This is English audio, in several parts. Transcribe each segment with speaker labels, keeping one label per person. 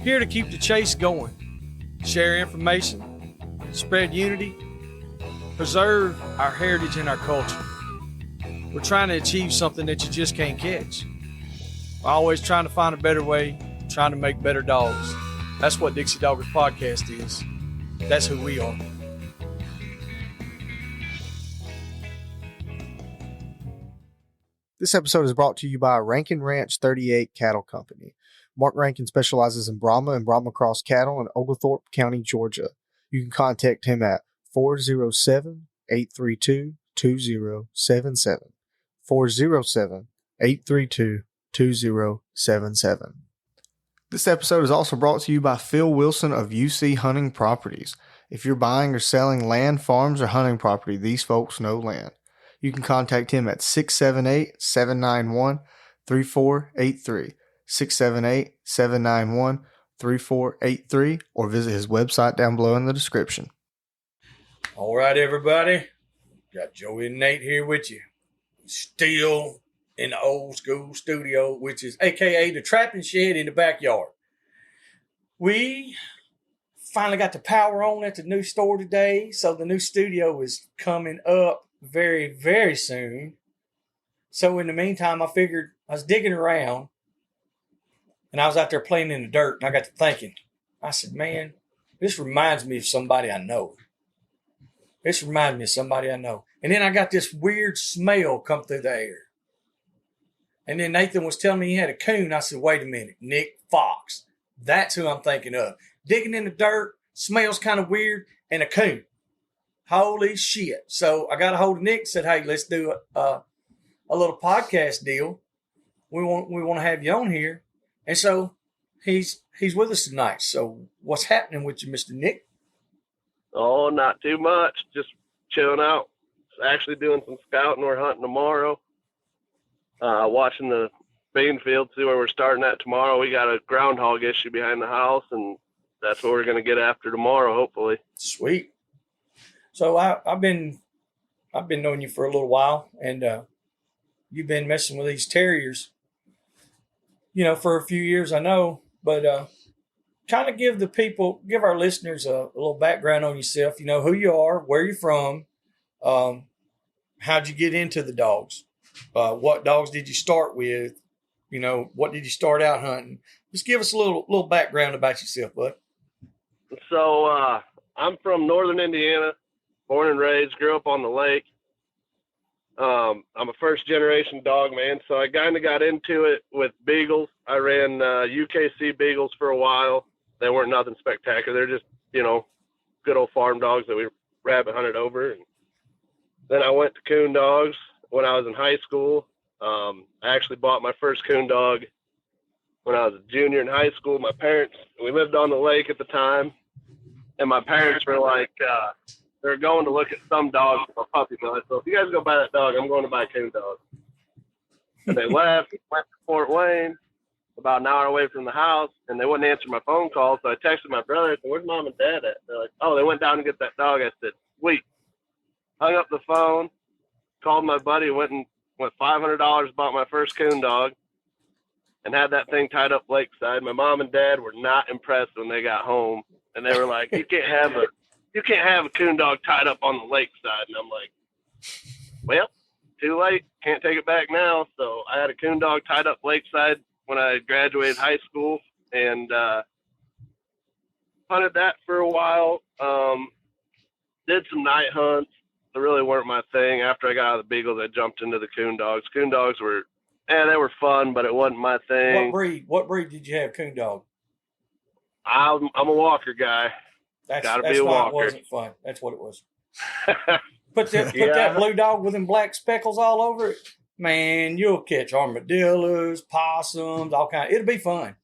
Speaker 1: Here to keep the chase going, share information, spread unity, preserve our heritage and our culture. We're trying to achieve something that you just can't catch. We're always trying to find a better way, trying to make better dogs. That's what Dixie Doggers Podcast is. That's who we are.
Speaker 2: This episode is brought to you by Rankin Ranch 38 Cattle Company. Marc Rankin specializes in Brahma and Brahma Cross cattle in Oglethorpe County, Georgia. You can contact him at 407-832-2077. 407-832-2077. This episode is also brought to you by Phil Wilson of UC Hunting Properties. If you're buying or selling land, farms, or hunting property, these folks know land. You can contact him at 678-791-3483, 678-791-3483, or visit his website down below in the description.
Speaker 1: All right, everybody. Got Joey and Nate here with you. Still in the old school studio, which is AKA the trapping shed in the backyard. We finally got the power on at the new store today, so the new studio is coming up very, very soon. So in the meantime, I figured I was digging around and I was out there playing in the dirt, and I got to thinking. I said, man, this reminds me of somebody I know. This reminds me of somebody I know. And then I got this weird smell come through the air. And then Nathan was telling me he had a coon. I said, wait a minute, Nick Fox. That's who I'm thinking of. Digging in the dirt, smells kind of weird, and a coon. Holy shit. So I got a hold of Nick and said, hey, let's do a little podcast deal. We want to have you on here. And so he's with us tonight. So what's happening with you, Mr. Nick?
Speaker 3: Oh, not too much. Just chilling out. Actually doing some scouting. We're hunting tomorrow. Watching the bean field, see where we're starting at tomorrow. We got a groundhog issue behind the house, and that's what we're going to get after tomorrow, hopefully.
Speaker 1: Sweet. So I've been knowing you for a little while, and you've been messing with these terriers, for a few years, I know. But kind of give our listeners a little background on yourself. Who you are, where you're from, how'd you get into the dogs, what dogs did you start with, what did you start out hunting? Just give us a little background about yourself, bud.
Speaker 3: So I'm from northern Indiana. Born and raised, grew up on the lake. I'm a first-generation dog man, so I kind of got into it with beagles. I ran UKC beagles for a while. They weren't nothing spectacular. They're just, good old farm dogs that we rabbit hunted over. And then I went to coon dogs when I was in high school. I actually bought my first coon dog when I was a junior in high school. We lived on the lake at the time, and my parents were like, they're going to look at some dogs for a puppy mill. So if you guys go buy that dog, I'm going to buy a coon dog. And they left, went to Fort Wayne, about an hour away from the house, and they wouldn't answer my phone call. So I texted my brother. I said, where's mom and dad at? They're like, oh, they went down to get that dog. I said, sweet. Hung up the phone, called my buddy, went $500, bought my first coon dog, and had that thing tied up lakeside. My mom and dad were not impressed when they got home, and they were like, you can't have a coon dog tied up on the lakeside. And I'm like, well, too late. Can't take it back now. So I had a coon dog tied up lakeside when I graduated high school, and hunted that for a while. Did some night hunts. They really weren't my thing. After I got out of the beagles, I jumped into the coon dogs. Coon dogs were, they were fun, but it wasn't my thing.
Speaker 1: What breed did you have, coon dog?
Speaker 3: I'm a walker guy.
Speaker 1: That's
Speaker 3: be a
Speaker 1: why
Speaker 3: walker.
Speaker 1: It wasn't fun. That's what it was. Put that blue dog with them black speckles all over it. Man, you'll catch armadillos, possums, all kinds. It'll be fun.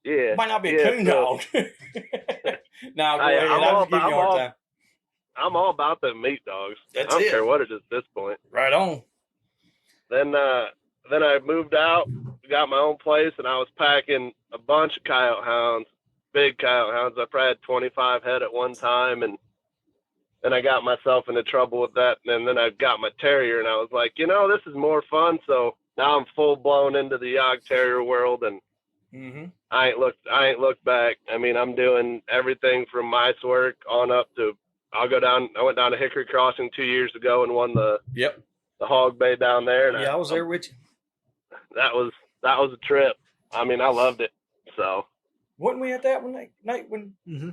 Speaker 3: Yeah.
Speaker 1: It might not be a coon dog. No, go ahead. I'm giving you a hard time.
Speaker 3: I'm all about them meat dogs.
Speaker 1: That's
Speaker 3: I don't
Speaker 1: it.
Speaker 3: care what it is at this point.
Speaker 1: Right on.
Speaker 3: Then I moved out, got my own place, and I was packing a bunch of coyote hounds, big coyote hounds. I probably had 25 head at one time, and then I got myself into trouble with that. And then I got my terrier, and I was like, this is more fun. So now I'm full blown into the Yog Terrier world, and
Speaker 1: Mm-hmm.
Speaker 3: I ain't looked back. I mean, I'm doing everything from mice work on up to. I went down to Hickory Crossing 2 years ago and won the hog bay down there. And
Speaker 1: I was there with you.
Speaker 3: That was a trip. I mean, I loved it. So.
Speaker 1: Wasn't we at that one, Nate?
Speaker 2: Mm-hmm.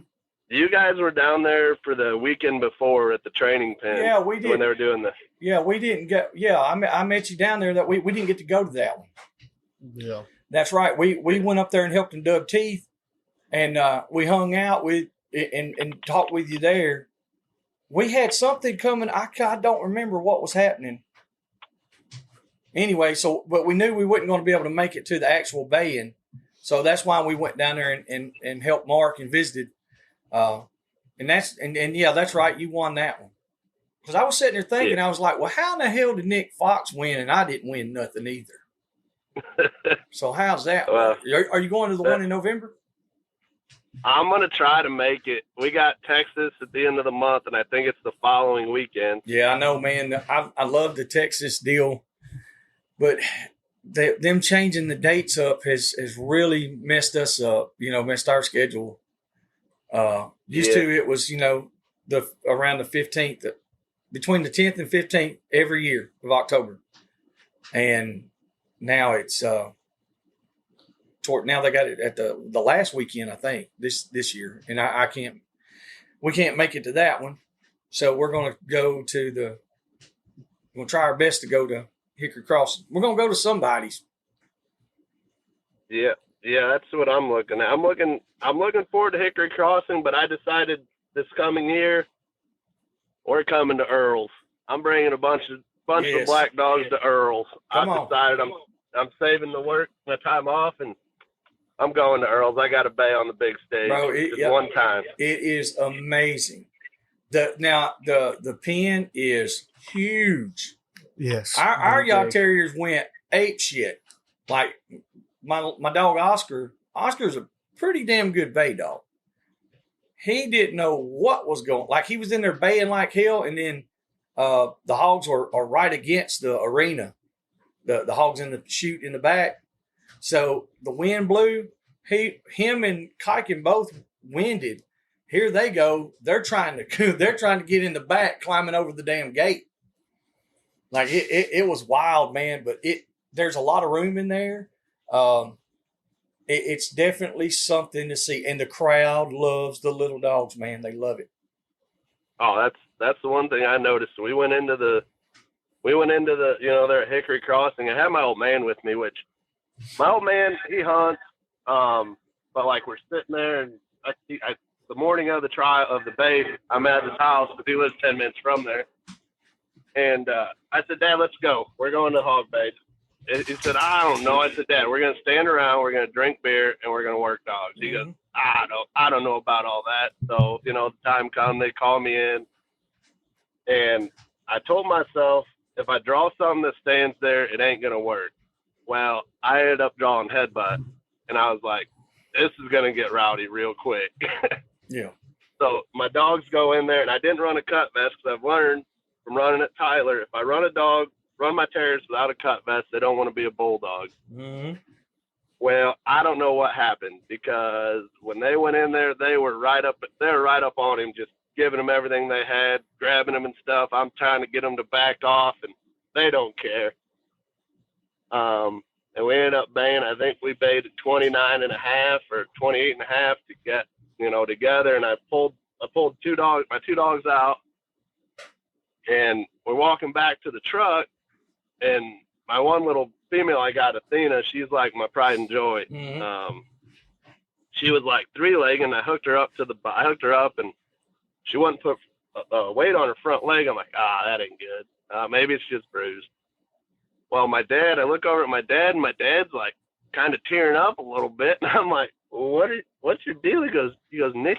Speaker 3: You guys were down there for the weekend before at the training pen.
Speaker 1: Yeah, we did.
Speaker 3: When they were doing this.
Speaker 1: Yeah, we didn't get. Yeah, I met you down there. That we didn't get to go to that one.
Speaker 2: Yeah,
Speaker 1: that's right. We went up there and helped them dub teeth, and we hung out with and talked with you there. We had something coming. I don't remember what was happening. Anyway, but we knew we wasn't going to be able to make it to the actual baying, so that's why we went down there and helped Marc and visited. And that's right. You won that one. Because I was sitting there thinking, I was like, well, how in the hell did Nick Fox win and I didn't win nothing either? So how's that? Are you going to the one in November?
Speaker 3: I'm going to try to make it. We got Texas at the end of the month, and I think it's the following weekend.
Speaker 1: Yeah, I know, man. I love the Texas deal, but them changing the dates up has really messed us up, messed our schedule. Used to it was, around the 15th, between the 10th and 15th every year of October. And now it's now they got it at the last weekend, I think, this year. And we can't make it to that one. So we're going to go we'll try our best to go to Hickory Crossing. We're going to go to somebody's.
Speaker 3: Yeah. Yeah, that's what I'm looking at. I'm looking forward to Hickory Crossing, but I decided this coming year we're coming to Earl's. I'm bringing a bunch of black dogs to Earl's. I decided I'm saving my time off, and I'm going to Earl's. I got a bay on the big stage.
Speaker 1: Bro,
Speaker 3: one time.
Speaker 1: It is amazing. The pen is huge.
Speaker 2: Yes.
Speaker 1: Our yacht terriers went ape shit. Like my dog Oscar's a pretty damn good bay dog. He didn't know what was going. Like he was in there baying like hell, and then the hogs are right against the arena. The hogs in the chute in the back. So the wind blew. Him and Kiken both winded. Here they go. They're trying to get in the back, climbing over the damn gate. Like it was wild, man. But there's a lot of room in there. It's definitely something to see, and the crowd loves the little dogs, man. They love it.
Speaker 3: Oh, that's the one thing I noticed. We went into the there at Hickory Crossing. I had my old man with me, which my old man, he hunts, but like we're sitting there, and the morning of the trial of the bay, I'm at his house, but he lives 10 minutes from there, and I said, Dad, let's go. We're going to hog bay. He said, I don't know. I said, Dad, we're going to stand around, we're going to drink beer, and we're going to work dogs. He goes, I don't know about all that. So, the time comes, they call me in. And I told myself, if I draw something that stands there, it ain't going to work. Well, I ended up drawing headbutt. And I was like, this is going to get rowdy real quick.
Speaker 1: Yeah.
Speaker 3: So my dogs go in there, and I didn't run a cut vest because I've learned from running at Tyler, if I run my terriers without a cut vest, they don't want to be a bulldog.
Speaker 1: Mm-hmm.
Speaker 3: Well, I don't know what happened, because when they went in there, they were right up on him, just giving him everything they had, grabbing him and stuff. I'm trying to get them to back off, and they don't care. And we ended up baying, I think we bayed at 29 and a half or 28 and a half to get, together. And I pulled my two dogs out, and we're walking back to the truck, and my one little female I got, Athena, she's like my pride and joy.
Speaker 1: Mm-hmm.
Speaker 3: She was like 3-legged, I hooked her up and she wouldn't put weight on her front leg. I'm like, that ain't good. Maybe it's just bruised. Well, I look over at my dad, and my dad's like kind of tearing up a little bit. And I'm like, what's your deal? He goes, Nick,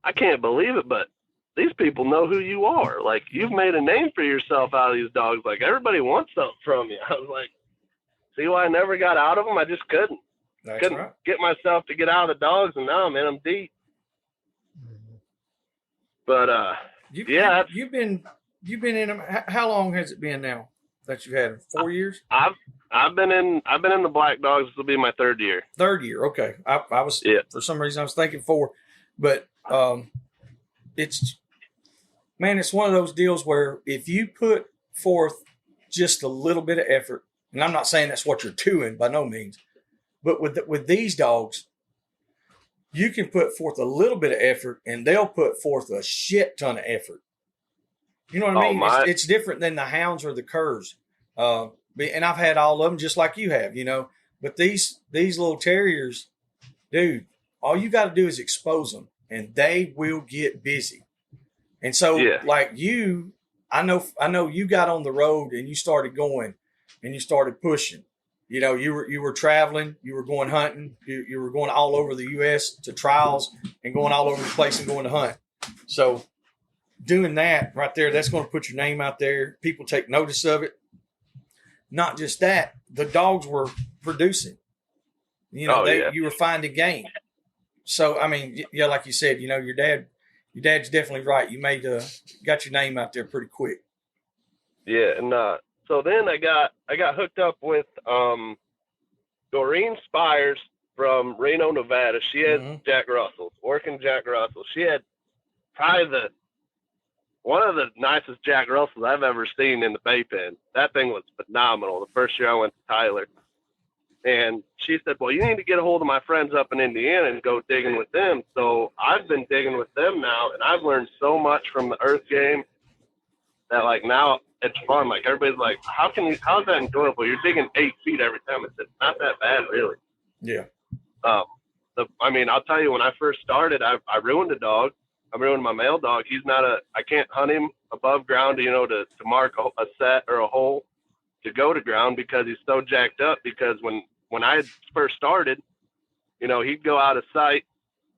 Speaker 3: I can't believe it, but these people know who you are. Like, you've made a name for yourself out of these dogs. Like, everybody wants something from you. I was like, see why I never got out of them? I just couldn't. Couldn't get myself to get out of the dogs, and now, man, I'm deep. But,
Speaker 1: you've been in them. How long has it been now? that you had? 4 years?
Speaker 3: I've been in the black dogs. This will be my 3rd year.
Speaker 1: 3rd year. Okay. I was, for some reason I was thinking 4, but it's one of those deals where if you put forth just a little bit of effort, and I'm not saying that's what you're doing by no means, but with these dogs, you can put forth a little bit of effort and they'll put forth a shit ton of effort. You know what I mean? It's different than the hounds or the curs. And I've had all of them just like you have, you know, but these little terriers, dude, all you got to do is expose them and they will get busy. And so like you, I know you got on the road and you started going and you started pushing. You know, you were traveling, you were going hunting, you were going all over the U.S. to trials and going all over the place and going to hunt. So doing that right there, that's going to put your name out there. People take notice of it. Not just that, the dogs were producing. You know, you were finding game. So, I mean, yeah, like you said, you know, your dad's definitely right. You got your name out there pretty quick.
Speaker 3: Yeah, and so then I got hooked up with Doreen Spires from Reno, Nevada. She had Jack Russells, working Jack Russell. She had probably one of the nicest Jack Russells I've ever seen in the Bay Pen. That thing was phenomenal. The first year I went to Tyler. And she said, well, you need to get a hold of my friends up in Indiana and go digging with them. So I've been digging with them now, and I've learned so much from the earth game that, like, now it's fun. Like, everybody's like, how's that enjoyable? You're digging 8 feet every time. It's not that bad, really.
Speaker 1: Yeah.
Speaker 3: I mean, I'll tell you, when I first started, I ruined a dog. I ruined my male dog. I can't hunt him above ground, you know, to mark a set or a hole to go to ground because he's so jacked up. Because when I first started, you know, he'd go out of sight.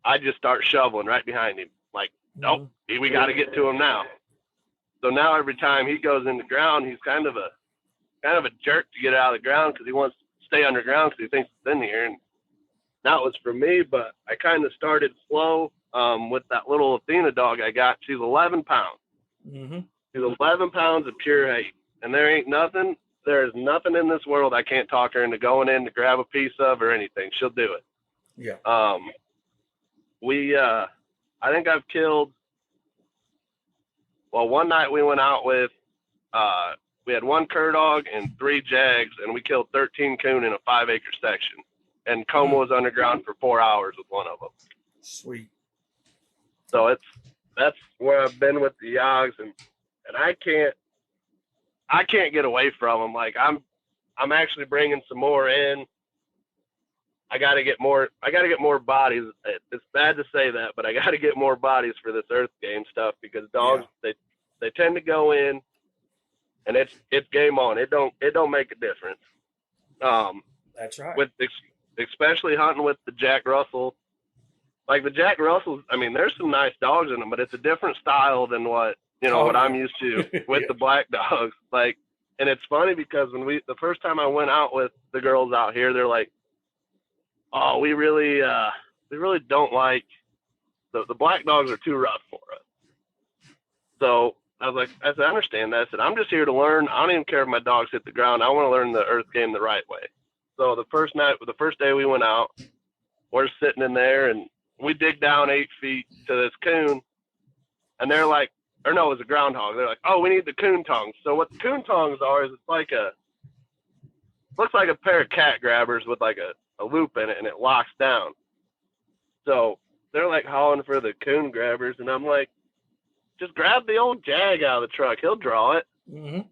Speaker 3: I'd just start shoveling right behind him. Like, nope, we got to get to him now. So now every time he goes in the ground, he's kind of a jerk to get out of the ground because he wants to stay underground because he thinks it's in here. And that was for me, but I kind of started slow with that little Athena dog I got. She's 11 pounds. Mm-hmm. She's 11 pounds of pure hate. And there's nothing in this world I can't talk her into going in to grab a piece of or anything. She'll do it.
Speaker 1: Yeah.
Speaker 3: I think I've killed, well, one night we went out with, we had 1 cur dog and 3 jags, and we killed 13 coon in a 5-acre section. And Coma was underground for 4 hours with one of them.
Speaker 1: Sweet.
Speaker 3: So that's where I've been with the Yogs, and I can't get away from them. Like, I'm actually bringing some more in. I got to get more bodies. It's bad to say that, but I got to get more bodies for this earth game stuff because dogs, they tend to go in and it's game on. It don't make a difference.
Speaker 1: That's right.
Speaker 3: Especially hunting with the Jack Russell. Like the Jack Russells, I mean, there's some nice dogs in them, but it's a different style than what I'm used to with the black dogs. Like, and it's funny because the first time I went out with the girls out here, they're like, oh, we really don't like the black dogs are too rough for us. So I said, I understand that. I said, I'm just here to learn. I don't even care if my dogs hit the ground. I want to learn the earth game the right way. So the first day we went out, we're sitting in there and we dig down 8 feet to this coon, and they're like, or no, it was a groundhog. They're like, oh, we need the coon tongs. So what the coon tongs are is looks like a pair of cat grabbers with like a loop in it, and it locks down. So they're like hauling for the coon grabbers, and I'm like, just grab the old Jag out of the truck. He'll draw it. Mm-hmm.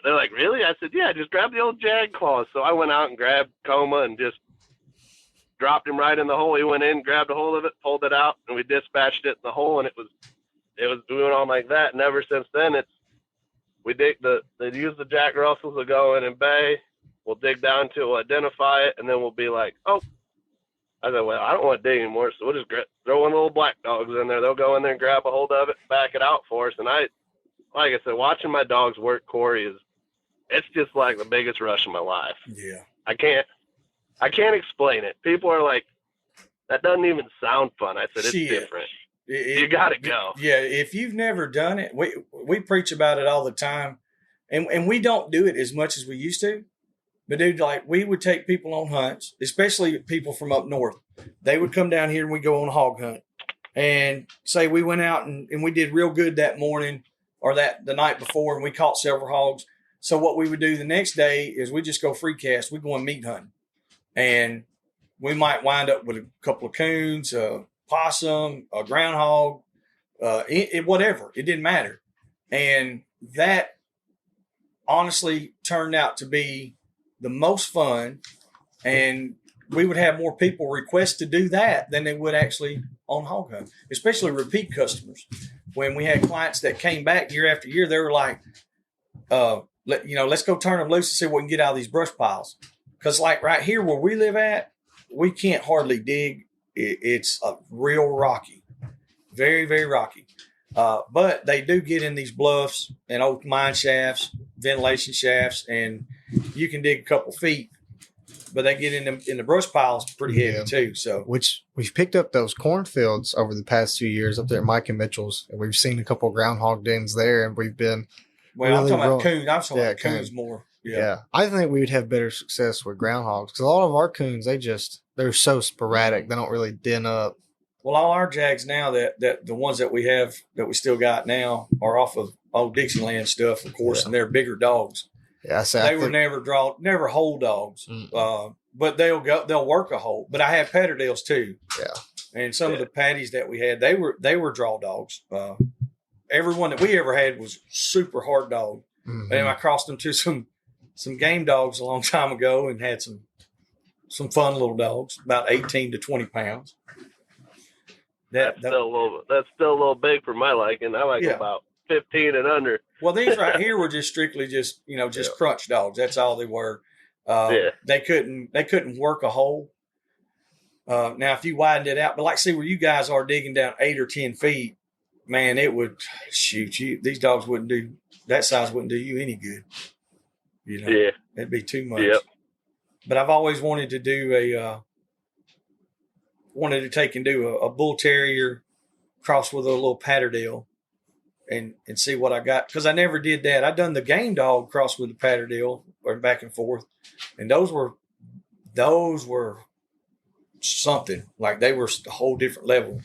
Speaker 3: They're like, really? I said, yeah, just grab the old Jag claws. So I went out and grabbed Coma and just dropped him right in the hole. He went in, grabbed a hold of it, pulled it out, and we dispatched it in the hole, and it was doing on like that. And ever since then, they use the Jack Russells to go in and bay. We'll dig down to it, we'll identify it, and then we'll be like, oh. I said, well, I don't want to dig anymore, so we'll just throw one of the little black dogs in there. They'll go in there and grab a hold of it, back it out for us. And like I said, watching my dogs work, Corey, it's just like the biggest rush of my life.
Speaker 1: Yeah.
Speaker 3: I can't explain it. People are like, that doesn't even sound fun. I said, it's different. You got to go.
Speaker 1: Yeah, if you've never done it, we preach about it all the time. and we don't do it as much as we used to. But dude, like we would take people on hunts, especially people from up north. They would come down here and we go on a hog hunt. And say we went out and we did real good that morning or the night before, and we caught several hogs. So what we would do the next day is we just go free cast. We go and meat hunting. And we might wind up with a couple of coons, a possum, a groundhog, whatever. It didn't matter. And that honestly turned out to be the most fun. And we would have more people request to do that than they would actually on hog hunt, especially repeat customers. When we had clients that came back year after year, they were like, let's go turn them loose and see what we can get out of these brush piles. Because like right here where we live at, we can't hardly dig. It's real rocky, very, very rocky. But they do get in these bluffs and old mine shafts, ventilation shafts, and you can dig a couple feet. But they get in the brush piles pretty heavy too. So
Speaker 2: which we've picked up those cornfields over the past 2 years up there at Mike and Mitchell's, and we've seen a couple of groundhog dens there, and we've been.
Speaker 1: Well, I'm talking about coons. I'm talking about coons
Speaker 2: coon.
Speaker 1: more.
Speaker 2: Yeah, I think we would have better success with groundhogs because a lot of our coons, they're so sporadic. They don't really den up.
Speaker 1: Well, all our jags now that the ones that we have that we still got now are off of old Dixieland stuff, of course, and they're bigger dogs.
Speaker 2: Yeah,
Speaker 1: they were never whole dogs, but they'll work a hole. But I have Patterdales too.
Speaker 2: Yeah,
Speaker 1: and some of the patties that we had, they were draw dogs. Everyone that we ever had was super hard dog, and I crossed them to some game dogs a long time ago and had some fun little dogs, about 18 to 20 pounds.
Speaker 3: That's still a little big for my liking. I like about 15 and under.
Speaker 1: Well, these right here were just strictly just crunch dogs. That's all they were. They couldn't work a hole. Now, if you widened it out, but like see where you guys are digging down 8 or 10 feet, man, it would shoot you. These dogs that size wouldn't do you any good. It'd be too much. Yep. But I've always wanted to do a bull terrier cross with a little Patterdale and see what I got. Because I never did that. I done the game dog cross with the Patterdale or back and forth. And those were something. Like they were a whole different level.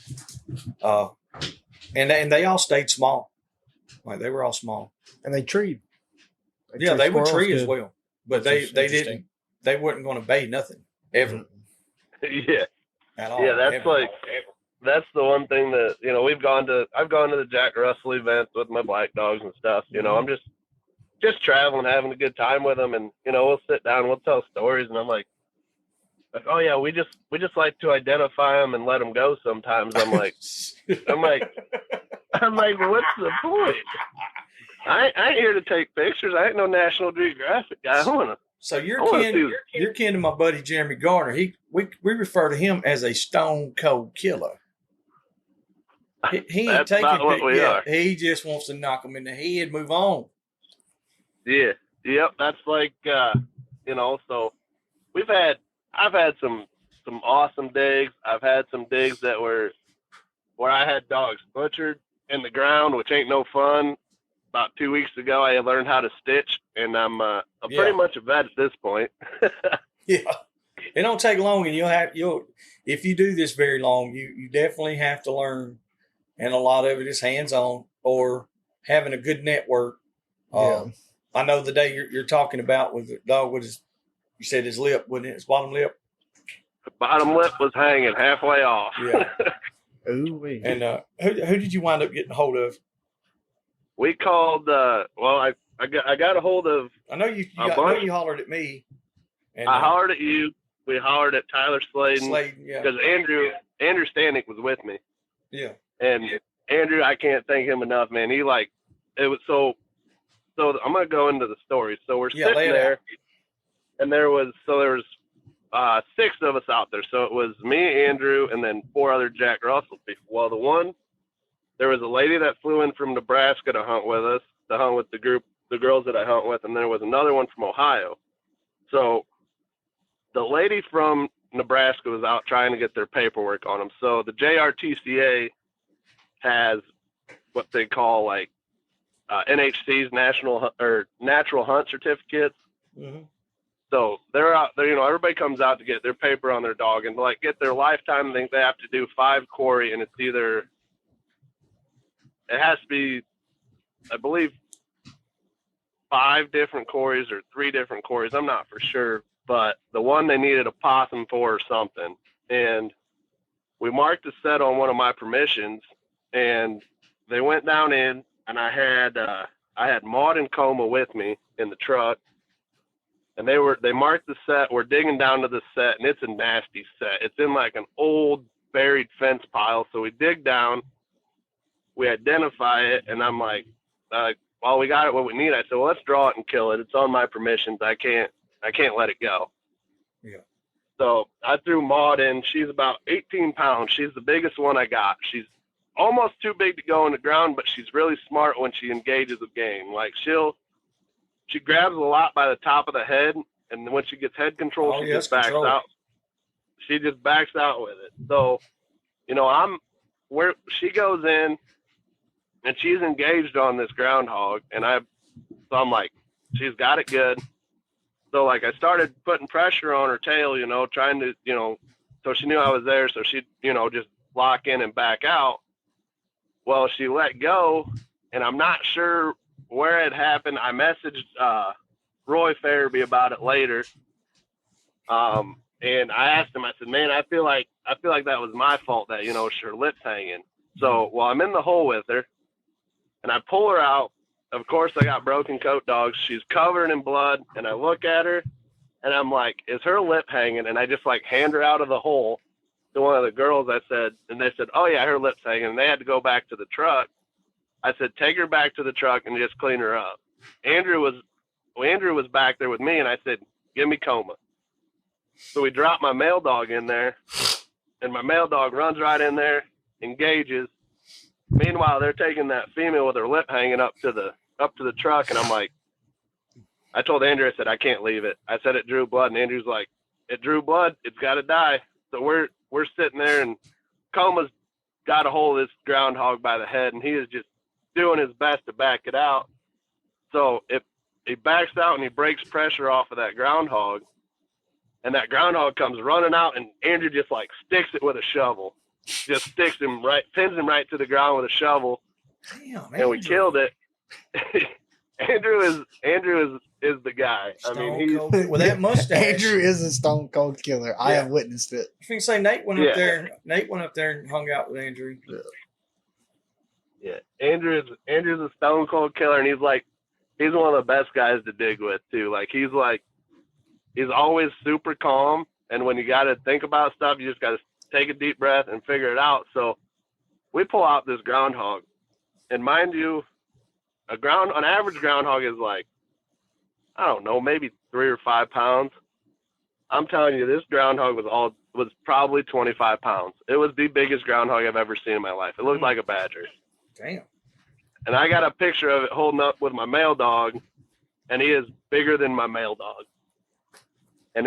Speaker 1: And they all stayed small. Like they were all small.
Speaker 2: And they treed.
Speaker 1: They would tree as well. But they didn't. They weren't going to bay nothing ever.
Speaker 3: Yeah.
Speaker 1: At all.
Speaker 3: Yeah, that's the one thing that I've gone to the Jack Russell events with my black dogs and stuff. I'm just traveling, having a good time with them, and we'll sit down, and we'll tell stories, and I'm like, oh yeah, we just like to identify them and let them go. Sometimes I'm like, what's the point? I ain't here to take pictures. I ain't no National Geographic guy.
Speaker 1: So you're kin to my buddy Jeremy Garner. We refer to him as a stone cold killer. He ain't taking pictures. He just wants to knock them in the head, move on.
Speaker 3: Yeah. Yep. That's like So I've had some awesome digs. I've had some digs that were where I had dogs butchered in the ground, which ain't no fun. About 2 weeks ago, I learned how to stitch, and I'm pretty much a vet at this point.
Speaker 1: Yeah, it don't take long, and you'll if you do this very long, you definitely have to learn, and a lot of it is hands-on or having a good network. I know the day you're talking about with the dog with you said his lip, wasn't it? His bottom lip.
Speaker 3: The bottom lip was hanging halfway off.
Speaker 1: Yeah. Ooh. And who did you wind up getting a hold of?
Speaker 3: We called. I got a hold of.
Speaker 1: I know you hollered at me. And,
Speaker 3: I hollered at you. We hollered at Tyler Sladen. Because Andrew Stanek was with me.
Speaker 1: Yeah.
Speaker 3: And Andrew, I can't thank him enough, man. He it was so. I'm gonna go into the story. So we're sitting there, and there was 6 of us out there. So it was me, Andrew, and then 4 other Jack Russell people. Well, there was a lady that flew in from Nebraska to hunt with us, to hunt with the girls that I hunt with, and there was another one from Ohio. So the lady from Nebraska was out trying to get their paperwork on them. So the JRTCA has what they call NHC's natural hunt certificates.
Speaker 1: Mm-hmm.
Speaker 3: So they're out there, everybody comes out to get their paper on their dog, and to like get their lifetime thing, they have to do 5 quarry, and it has to be, I believe, 5 different quarries or 3 different quarries. I'm not for sure, but the one they needed a possum for or something. And we marked the set on one of my permissions, and they went down in, and I had Maud and Coma with me in the truck, and they marked the set. We're digging down to the set, and it's a nasty set. It's in like an old buried fence pile. So we dig down, we identify it, and I'm like, well, we got it what we need. I said, well, let's draw it and kill it. It's on my permissions. I can't let it go.
Speaker 1: Yeah.
Speaker 3: So I threw Maud in. She's about 18 pounds. She's the biggest one I got. She's almost too big to go in the ground, but she's really smart when she engages with game. Like she grabs a lot by the top of the head, and when she gets head control, she just backs out. She just backs out with it. So, I'm where she goes in, and she's engaged on this groundhog, and I'm like, she's got it good. So like I started putting pressure on her tail, trying to, so she knew I was there, so she'd, just lock in and back out. Well, she let go, and I'm not sure where it happened. I messaged Roy Farabee about it later, and I asked him. I said, "Man, I feel like that was my fault that her lips hanging." So, well, I'm in the hole with her, and I pull her out. Of course, I got broken coat dogs. She's covered in blood, and I look at her, and I'm like, "Is her lip hanging?" And I just like hand her out of the hole to one of the girls. I said, and they said, "Oh yeah, her lip's hanging." And they had to go back to the truck. I said, "Take her back to the truck and just clean her up." Andrew was back there with me, and I said, "Give me Coma." So we dropped my male dog in there, and my male dog runs right in there, engages. Meanwhile, they're taking that female with her lip hanging up to the truck, and I'm like, I told Andrew, I said, "I can't leave it." I said it drew blood, and Andrew's like, "It drew blood. It's got to die." So we're sitting there, and Coma's got a hold of this groundhog by the head, and he is just doing his best to back it out. So if he backs out and he breaks pressure off of that groundhog, and that groundhog comes running out, and Andrew just like sticks it with a shovel. Just pins him right to the ground with a shovel.
Speaker 1: Damn,
Speaker 3: and we killed it. Andrew is the guy.
Speaker 1: Cold. With that mustache.
Speaker 2: Andrew is a stone cold killer. Yeah. I have witnessed it.
Speaker 1: I think say Nate went up there. Nate went up there and hung out with Andrew.
Speaker 3: Yeah. Andrew's a stone cold killer, and he's one of the best guys to dig with too. He's always super calm, and when you got to think about stuff, you just got to take a deep breath and figure it out. So we pull out this groundhog, and mind you, an average groundhog is like, I don't know, maybe 3 or 5 pounds. I'm telling you, this groundhog was probably 25 pounds. It was the biggest groundhog I've ever seen in my life. It looked like a badger. Damn. And I got a picture of it holding up with my male dog, and he is bigger than my male dog. And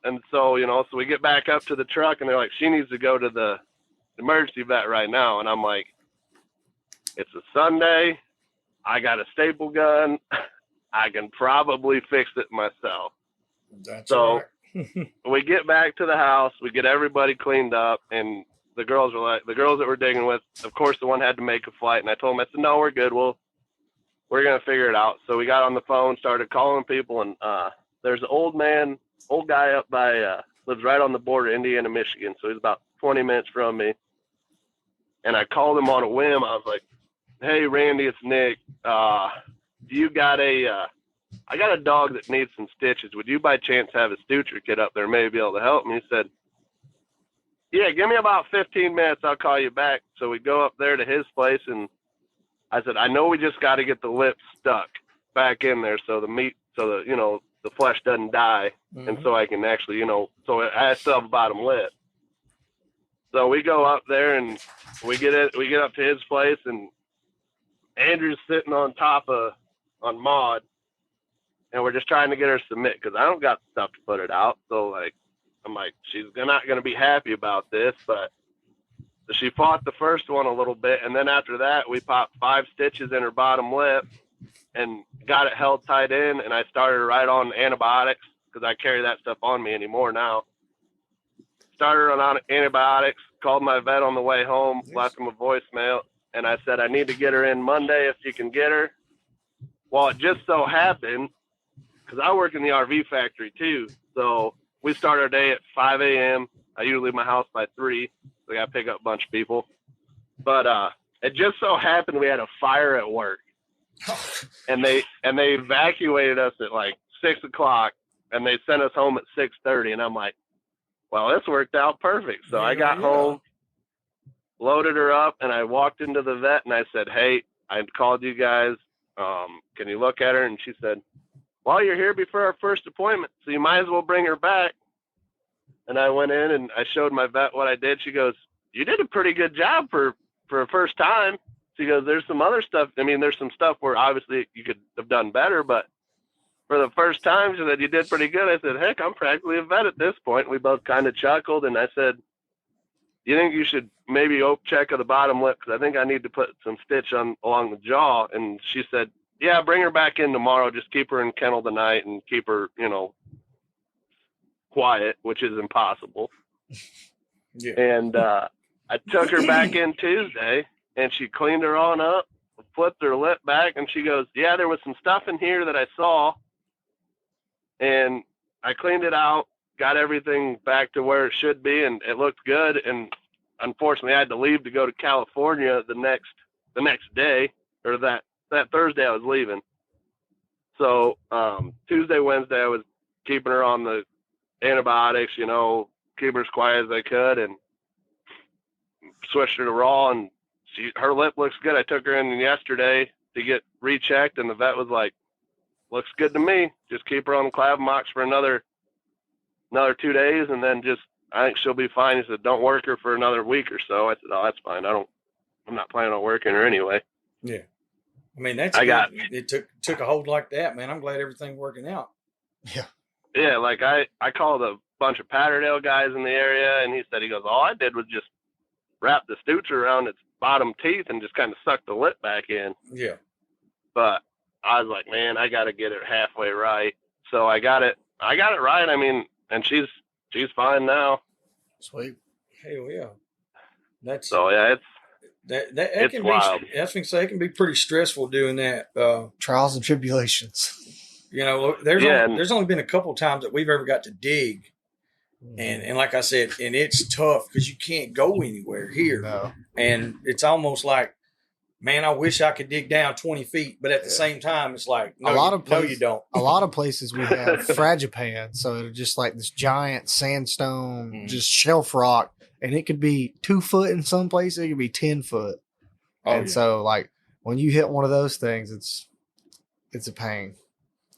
Speaker 3: and so, so we get back up to the truck, and they're like, "She needs to go to the emergency vet right now." And I'm like, "It's a Sunday. I got a staple gun. I can probably fix it myself."
Speaker 1: That's so
Speaker 3: right. We get back to the house, we get everybody cleaned up, and the girls that we're digging with, of course, the one had to make a flight, and I told them, I said, "No, we're good. We're going to figure it out." So we got on the phone, started calling people, and there's an old guy up by, lives right on the border, Indiana, Michigan. So he's about 20 minutes from me. And I called him on a whim. I was like, "Hey, Randy, it's Nick. You got I got a dog that needs some stitches. Would you by chance have a suture kit up there, maybe be able to help me?" He said, "Yeah, give me about 15 minutes. I'll call you back." So we go up there to his place, and I said, "I know we just got to get the lips stuck back in there so the flesh doesn't die." Mm-hmm. And so I can actually, so I still have a bottom lip. So we go up there, and we get up to his place, and Andrew's sitting on Maud, and we're just trying to get her to submit because I don't got the stuff to put it out. So I'm like, she's not going to be happy about this, but she fought the first one a little bit, and then after that, we popped 5 stitches in her bottom lip and got it held tight in, and I started right on antibiotics because I carry that stuff on me anymore now. Started on antibiotics, called my vet on the way home, left him a voicemail, and I said, I need to get her in Monday if you can get her. Well, it just so happened, because I work in the RV factory too, so we start our day at 5 a.m. I usually leave my house by 3, so I got to pick up a bunch of people. But it just so happened we had a fire at work. and they evacuated us at like 6 o'clock, and they sent us home at 6:30. And I'm like, well, this worked out perfect. So I got home, loaded her up, and I walked into the vet and I said, hey, I called you guys. Can you look at her? And she said, well, you're here before our first appointment, so you might as well bring her back. And I went in and I showed my vet what I did. She goes, you did a pretty good job for a first time. She goes, there's some other stuff. I mean, there's some stuff where obviously you could have done better, but for the first time, she said, you did pretty good. I said, heck, I'm practically a vet at this point. We both kind of chuckled, and I said, you think you should maybe check of the bottom lip, because I think I need to put some stitch on along the jaw. And she said, yeah, bring her back in tomorrow. Just keep her in kennel tonight and keep her, quiet, which is impossible.
Speaker 1: Yeah.
Speaker 3: And I took her back in Tuesday, and she cleaned her on up, flipped her lip back, and she goes, yeah, there was some stuff in here that I saw, and I cleaned it out, got everything back to where it should be, and it looked good. And unfortunately, I had to leave to go to California the next day, or that Thursday I was leaving. So Tuesday, Wednesday, I was keeping her on the antibiotics, keep her as quiet as I could, and switched her to raw, and her lip looks good. I took her in yesterday to get rechecked, and the vet was like, looks good to me. Just keep her on the Clavamox for another 2 days, and then I think she'll be fine. He said, don't work her for another week or so. I said, oh, that's fine. I'm not planning on working her anyway.
Speaker 1: Yeah. I mean, it took a hold like that, man. I'm glad everything's working out.
Speaker 2: Yeah.
Speaker 3: Yeah, like I called a bunch of Patterdale guys in the area, and he goes, all I did was just wrap the suture around its bottom teeth and just kind of suck the lip back in.
Speaker 1: Yeah.
Speaker 3: But I was like, man, I got to get it halfway right. So I got it right. I mean, and she's fine now.
Speaker 1: Sweet. Hell yeah. It's
Speaker 3: it's wild.
Speaker 1: I was going to say, it can be pretty stressful doing that.
Speaker 2: Trials and tribulations.
Speaker 1: There's only been a couple of times that we've ever got to dig. And like I said, and it's tough because you can't go anywhere here.
Speaker 2: No.
Speaker 1: And it's almost like, man, I wish I could dig down 20 feet. But at the same time, it's like, no, you don't.
Speaker 2: A lot of places we have fragipan. So it's just like this giant sandstone, just shelf rock. And it could be 2 foot in some places. It could be 10 foot. So like when you hit one of those things, it's a pain.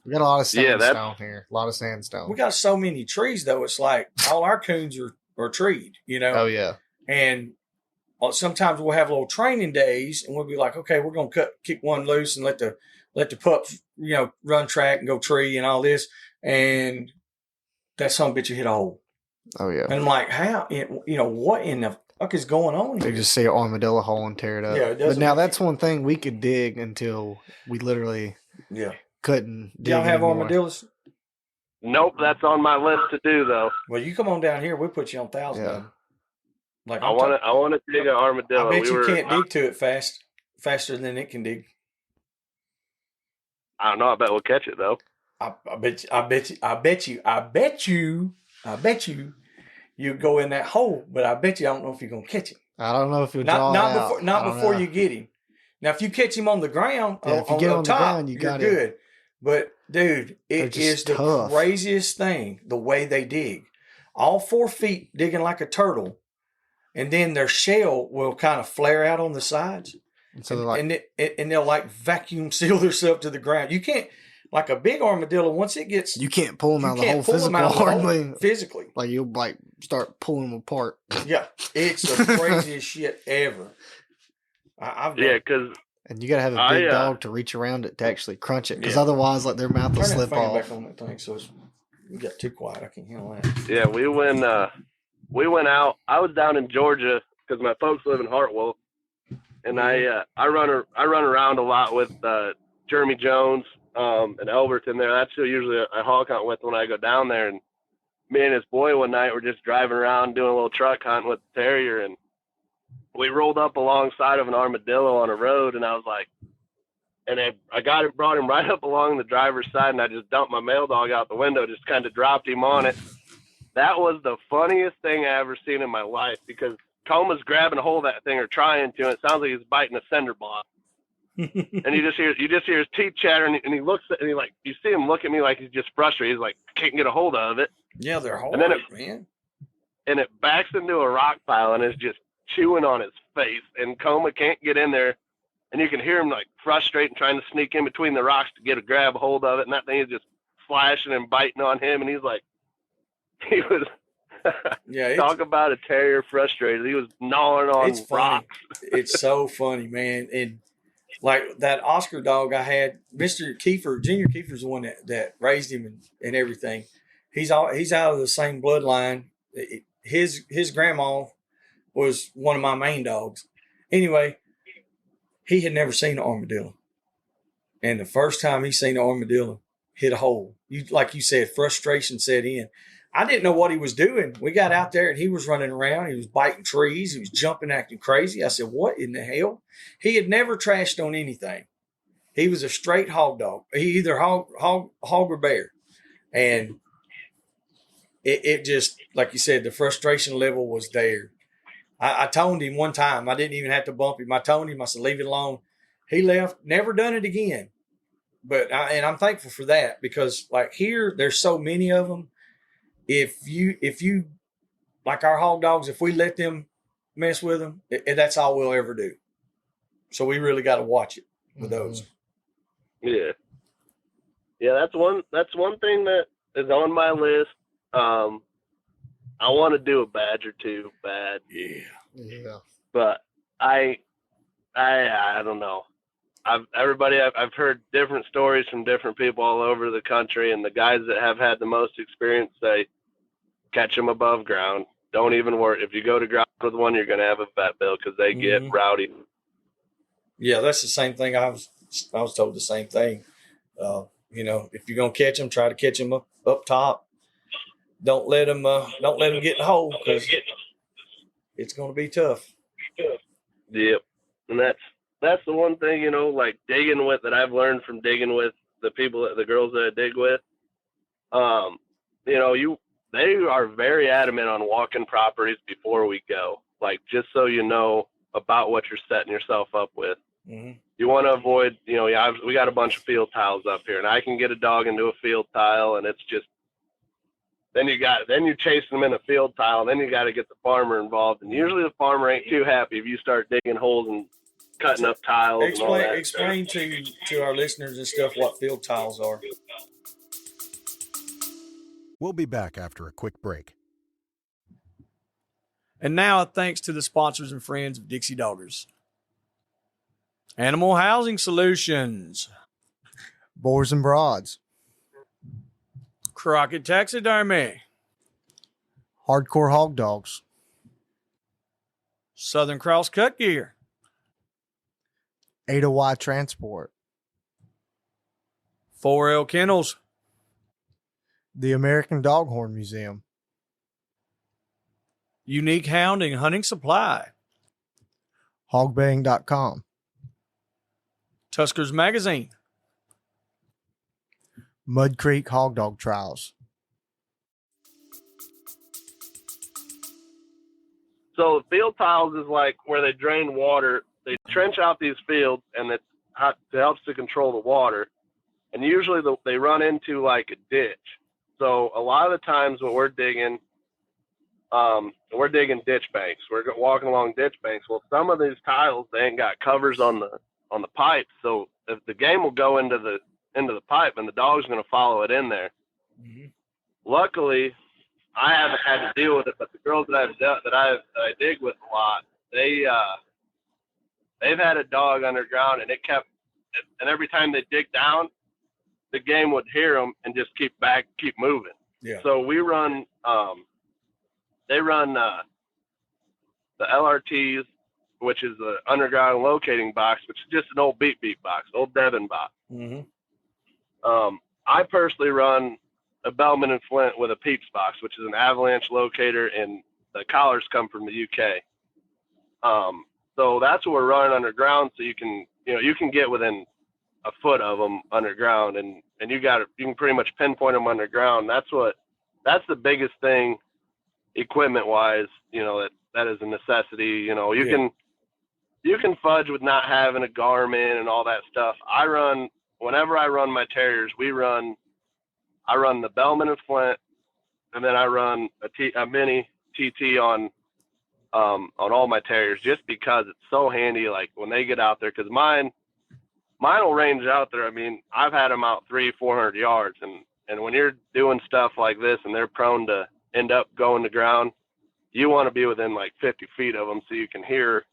Speaker 2: We got a lot of sandstone here. A lot of sandstone.
Speaker 1: We got so many trees, though. It's like all our coons are treed,
Speaker 2: Oh, yeah.
Speaker 1: And sometimes we'll have little training days, and we'll be like, okay, we're going to kick one loose and let the pups, run track and go tree and all this. And that son of a bitch will hit a hole.
Speaker 2: Oh, yeah.
Speaker 1: And I'm like, how, what in the fuck is going on here?
Speaker 2: They just see an armadillo hole and tear it up.
Speaker 1: Yeah,
Speaker 2: but now that's one thing we could dig until we literally couldn't dig.
Speaker 1: Y'all have
Speaker 2: anymore.
Speaker 1: armadillos?
Speaker 3: Nope, that's on my list to do though.
Speaker 1: Well, you come on down here, we'll put you on 1,000.
Speaker 2: Yeah.
Speaker 3: Like I want to dig an armadillo.
Speaker 1: I bet you can't dig to it faster than it can dig.
Speaker 3: I don't know. I bet we'll catch it though.
Speaker 1: I bet you you go in that hole, but I bet you I don't know if you're gonna catch him.
Speaker 2: I don't know if you'll draw
Speaker 1: not before you get him. Now, if you catch him on the ground,
Speaker 2: if you get on the ground,
Speaker 1: you're good. But dude, it is the craziest thing the way they dig. All 4 feet digging like a turtle, and then their shell will kind of flare out on the sides.
Speaker 2: And so they're
Speaker 1: they'll like vacuum seal themselves to the ground. You can't, like a big armadillo, once it gets,
Speaker 2: you can't pull them out of the hole
Speaker 1: physically.
Speaker 2: Like you'll start pulling them apart.
Speaker 1: Yeah, it's the craziest shit ever.
Speaker 3: And
Speaker 2: you got to have a big dog to reach around it to actually crunch it, because otherwise, their mouth will slip off.
Speaker 1: Back on that thing, so you got too quiet. I can't handle that.
Speaker 3: Yeah, we went out. I was down in Georgia because my folks live in Hartwell, and I run around a lot with Jeremy Jones and Elberton there. That's who usually I hog hunt with when I go down there. And me and his boy one night were just driving around doing a little truck hunting with the terrier, and we rolled up alongside of an armadillo on a road, and I was like, and I brought him right up along the driver's side, and I just dumped my male dog out the window, just kind of dropped him on it. That was the funniest thing I ever seen in my life, because Coma's grabbing a hold of that thing or trying to, and it sounds like he's biting a cinder block. And you just hear his teeth chatter, and he looks at, and he like, you see him look at me like he's just frustrated. He's like, can't get a hold of it.
Speaker 1: Yeah, they're hard, man. And
Speaker 3: it backs into a rock pile and is just chewing on his face, and Coma can't get in there, and you can hear him like frustrated, trying to sneak in between the rocks to grab hold of it, and that thing is just flashing and biting on him, and he's like, he was talk about a terrier frustrated. He was gnawing on rocks.
Speaker 1: It's so funny, man. And like that Oscar dog I had, Mr. Kiefer, Junior Kiefer's the one that raised him and everything. He's out of the same bloodline. His grandma was one of my main dogs. Anyway, he had never seen an armadillo. And the first time he seen an armadillo, hit a hole. Like you said, frustration set in. I didn't know what he was doing. We got out there and he was running around. He was biting trees. He was jumping, acting crazy. I said, what in the hell? He had never trashed on anything. He was a straight hog dog. He either hog or bear. And it just, like you said, the frustration level was there. I toned him one time. I didn't even have to bump him. I toned him. I said, leave it alone. He left, never done it again. But I'm thankful for that, because like here, there's so many of them. If you like our hog dogs, if we let them mess with them, that's all we'll ever do. So we really got to watch it with those.
Speaker 3: Yeah. That's one thing that is on my list. I want to do a badge or two bad.
Speaker 2: Yeah.
Speaker 3: But I don't know. I've heard different stories from different people all over the country, and the guys that have had the most experience say, catch them above ground. Don't even worry. If you go to ground with one, you're going to have a fat bill, because they get rowdy.
Speaker 1: Yeah, that's the same thing. I was told the same thing. If you're going to catch them, try to catch them up top. Don't let them get in the hole, because it's going to be tough.
Speaker 3: Yep. And that's the one thing, like digging with, that I've learned from digging with the girls that I dig with. They are very adamant on walking properties before we go. Like, just so you know about what you're setting yourself up with.
Speaker 1: Mm-hmm.
Speaker 3: You want to avoid, we got a bunch of field tiles up here, and I can get a dog into a field tile, and it's just, then you're chasing them in a field tile, and then you got to get the farmer involved. And usually the farmer ain't too happy if you start digging holes and cutting up tiles.
Speaker 1: Explain to our listeners and stuff what field tiles are.
Speaker 4: We'll be back after a quick break.
Speaker 1: And now, thanks to the sponsors and friends of Dixie Doggers. Animal Housing Solutions.
Speaker 2: Boars N Broads.
Speaker 1: Crockett Taxidermy.
Speaker 2: Hardcore Hog Dogs.
Speaker 1: Southern Cross Cut Gear.
Speaker 2: Ada Y Transport.
Speaker 1: 4L Kennels.
Speaker 2: The American Doghorn Museum.
Speaker 1: Unique Hounding Hunting Supply.
Speaker 2: Hogbaying.com.
Speaker 1: Tuskers Magazine.
Speaker 2: Mud Creek Hog Dog Trials.
Speaker 3: So field tiles is like where they drain water. They trench out these fields, and it helps to control the water. And usually they run into like a ditch. So a lot of the times when we're digging ditch banks. We're walking along ditch banks. Well, some of these tiles, they ain't got covers on the pipe. So if the game will go into the pipe, and the dog's going to follow it in there.
Speaker 1: Mm-hmm.
Speaker 3: Luckily, I haven't had to deal with it, but the girls that I dig with a lot, they've had a dog underground, and and every time they dig down, the game would hear them and just keep moving.
Speaker 1: Yeah.
Speaker 3: So we run, they run the LRTs, which is the underground locating box, which is just an old beep box, old Devon box. I personally run a Bellman and Flint with a Peeps box, which is an avalanche locator, and the collars come from the UK. So that's what we're running underground. So you can get within a foot of them underground, and you can pretty much pinpoint them underground. That's the biggest thing equipment wise, that is a necessity. You can fudge with not having a Garmin and all that stuff. Whenever I run my Terriers, I run the Bellman and Flint, and then I run a mini TT on all my Terriers, just because it's so handy. Like when they get out there, because mine will range out there. I mean, I've had them out 300-400 yards, and when you're doing stuff like this and they're prone to end up going to ground, you want to be within like 50 feet of them so you can hear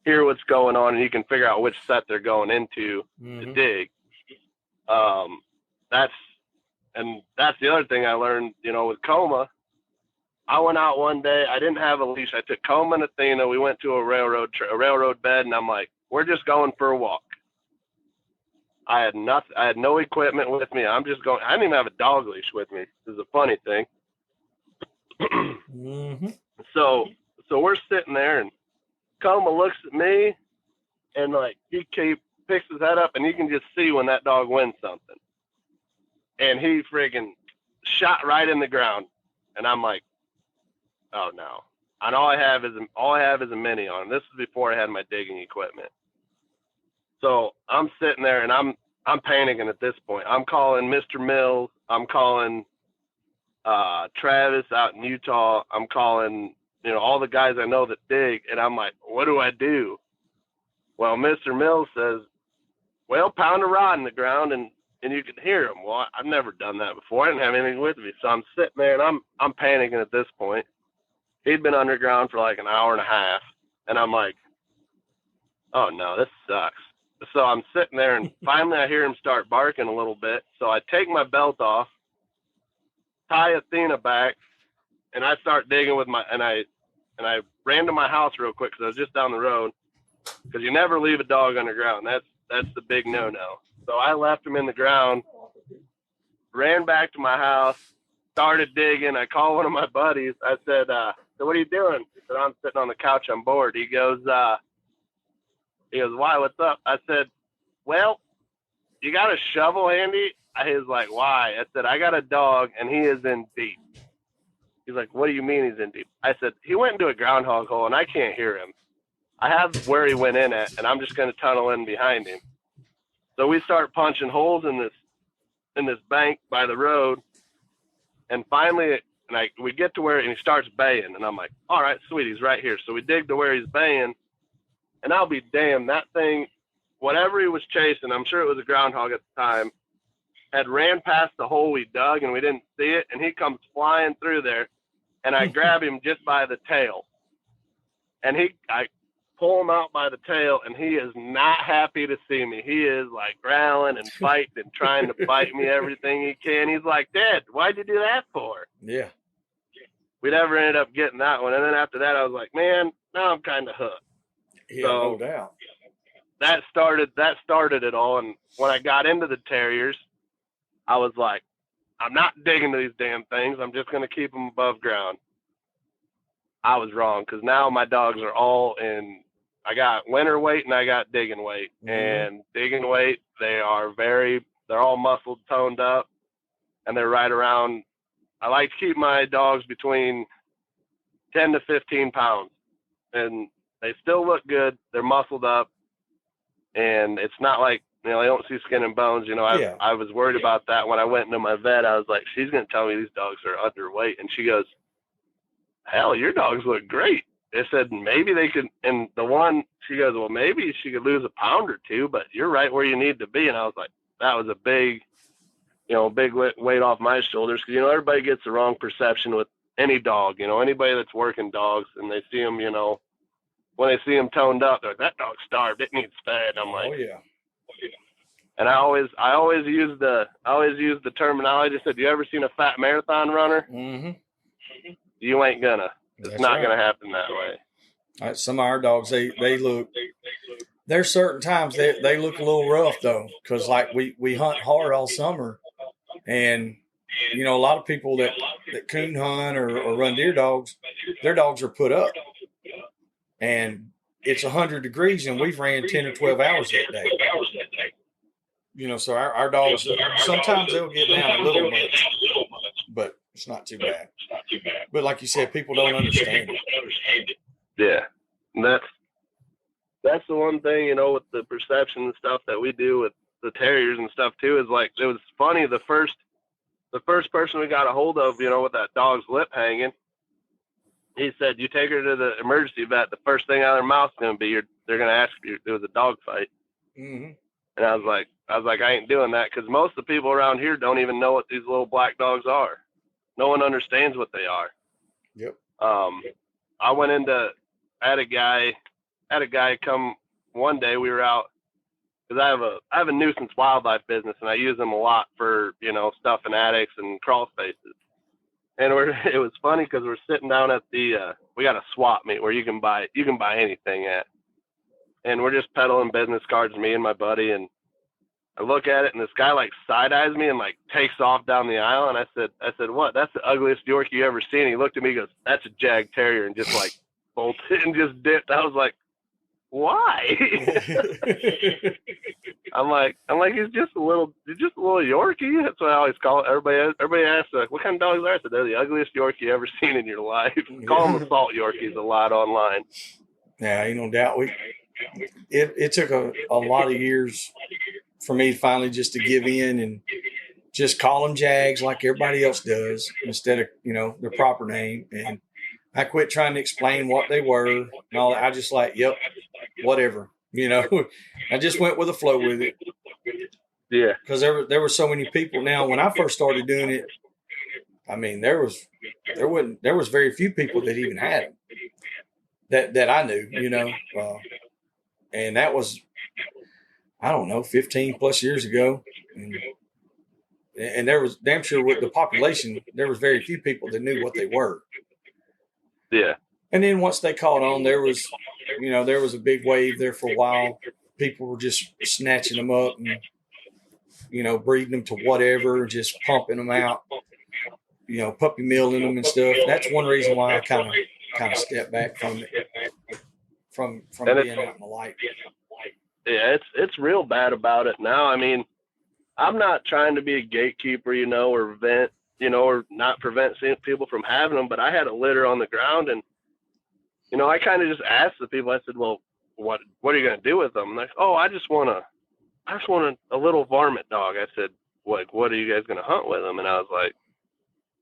Speaker 3: what's going on, and you can figure out which set they're going into to dig. That's the other thing I learned, with Coma. I went out one day. I didn't have a leash. I took Coma and Athena. We went to a railroad bed, and I'm like, we're just going for a walk. I had nothing. I had no equipment with me. I'm just going. I didn't even have a dog leash with me. This is a funny thing. So we're sitting there, and Coma looks at me, and like he picks his head up, and you can just see when that dog wins something. And he friggin' shot right in the ground, and I'm like, oh no. And all I have is a mini on him. This is before I had my digging equipment. So I'm sitting there, and I'm panicking at this point. I'm calling Mr. Mills. I'm calling Travis out in Utah. I'm calling, all the guys I know that dig, and I'm like, what do I do? Well, Mr. Mills says, well, pound a rod in the ground and you can hear him. Well, I've never done that before. I didn't have anything with me. So I'm sitting there, and I'm panicking at this point. He'd been underground for like an hour and a half, and I'm like, oh no, this sucks. So I'm sitting there, and finally I hear him start barking a little bit. So I take my belt off, tie Athena back, and I start digging with and I ran to my house real quick because I was just down the road, because you never leave a dog underground. That's the big no-no. So I left him in the ground, ran back to my house, started digging. I called one of my buddies. I said, so what are you doing? He said, I'm sitting on the couch. I'm bored. He goes, why, what's up? I said, well, you got a shovel handy? He was like, why? I said, I got a dog, and he is in deep. He's like, what do you mean he's in deep? I said, he went into a groundhog hole, and I can't hear him. I have where he went in at, and I'm just going to tunnel in behind him. So we start punching holes in this bank by the road, and finally, we get to where, and he starts baying, and I'm like, all right, sweet, he's right here. So we dig to where he's baying, and I'll be damned, that thing, whatever he was chasing, I'm sure it was a groundhog at the time, had ran past the hole we dug, and we didn't see it, and he comes flying through there, and I grab him just by the tail, and I pull him out by the tail, and he is not happy to see me. He is like growling and fighting and trying to bite me everything he can. He's like, Dad, why'd you do that for?
Speaker 1: Yeah.
Speaker 3: We never ended up getting that one. And then after that, I was like, man, now I'm kind of hooked.
Speaker 1: Yeah, so, no doubt.
Speaker 3: That started it all. And when I got into the Terriers, I was like, I'm not digging to these damn things. I'm just going to keep them above ground. I was wrong, because now my dogs are all in. I got winter weight and I got digging weight. And digging weight, they're all muscled, toned up, and they're right around. I like to keep my dogs between 10 to 15 pounds, and they still look good. They're muscled up, and it's not like, they don't see skin and bones. I was worried about that when I went into my vet. I was like, she's going to tell me these dogs are underweight. And she goes, hell, your dogs look great. They said, maybe they could, and the one, she goes, well, maybe she could lose a pound or two, but you're right where you need to be. And I was like, that was a big weight off my shoulders. Because, everybody gets the wrong perception with any dog. Anybody that's working dogs, and they see them, when they see them toned up, they're like, that dog's starved. It needs fed. I'm like,
Speaker 1: oh, yeah.
Speaker 3: And I always use the terminology. I said, you ever seen a fat marathon runner?
Speaker 1: Mm-hmm.
Speaker 3: You ain't gonna. It's not gonna happen that way.
Speaker 1: Some of our dogs, they look. There's certain times they look a little rough though, because like we hunt hard all summer, and a lot of people that coon hunt or run deer dogs, their dogs are put up, and it's 100 degrees, and we've ran 10 or 12 hours that day. So our dogs, sometimes they'll get down a little much, but it's not too bad. But like you said, people don't understand it.
Speaker 3: Yeah, and that's the one thing, with the perception and stuff that we do with the terriers and stuff too, is like, it was funny, the first person we got a hold of, with that dog's lip hanging, he said, you take her to the emergency vet, the first thing out of their mouth is going to be, they're going to ask if it was a dog fight.
Speaker 1: Mm-hmm.
Speaker 3: And I was like, I ain't doing that, because most of the people around here don't even know what these little black dogs are. No one understands what they are.
Speaker 1: Yep.
Speaker 3: I went into, I had a guy come one day. We were out, because I have a nuisance wildlife business, and I use them a lot for, stuff in attics and crawl spaces. And it was funny because we're sitting down at we got a swap meet where you can buy anything at. And we're just peddling business cards, me and my buddy, and I look at it, and this guy like side eyes me and like takes off down the aisle. And I said, what? That's the ugliest Yorkie you ever seen. He looked at me, and goes, that's a Jag Terrier, and just like bolted and just dipped. I was like, why? I'm like, he's just a little Yorkie. That's what I always call it. Everybody asks, like, what kind of dogs are? I said, they're the ugliest Yorkie you ever seen in your life. Call them assault Yorkies a lot online.
Speaker 1: Yeah, ain't no doubt. It took a lot of years for me finally just to give in and just call them Jags like everybody else does instead of, their proper name. And I quit trying to explain what they were and all that. I just like, yep, whatever. I just went with the flow with it.
Speaker 3: Yeah.
Speaker 1: Because there were so many people. Now, when I first started doing it, I mean, there was very few people that even had them that I knew, and that was, I don't know, 15 plus years ago. And there was damn sure with the population, there was very few people that knew what they were.
Speaker 3: Yeah.
Speaker 1: And then once they caught on, there was a big wave there for a while. People were just snatching them up and, breeding them to whatever, just pumping them out, puppy milling them and stuff. That's one reason why I kind of stepped back from it, from being out in the light.
Speaker 3: Yeah, it's real bad about it now. I mean, I'm not trying to be a gatekeeper, or or not prevent people from having them, but I had a litter on the ground, and I kind of just asked the people. I said, well, what are you going to do with them? And they're like, oh, I just want a little varmint dog. I said, what are you guys going to hunt with them? And I was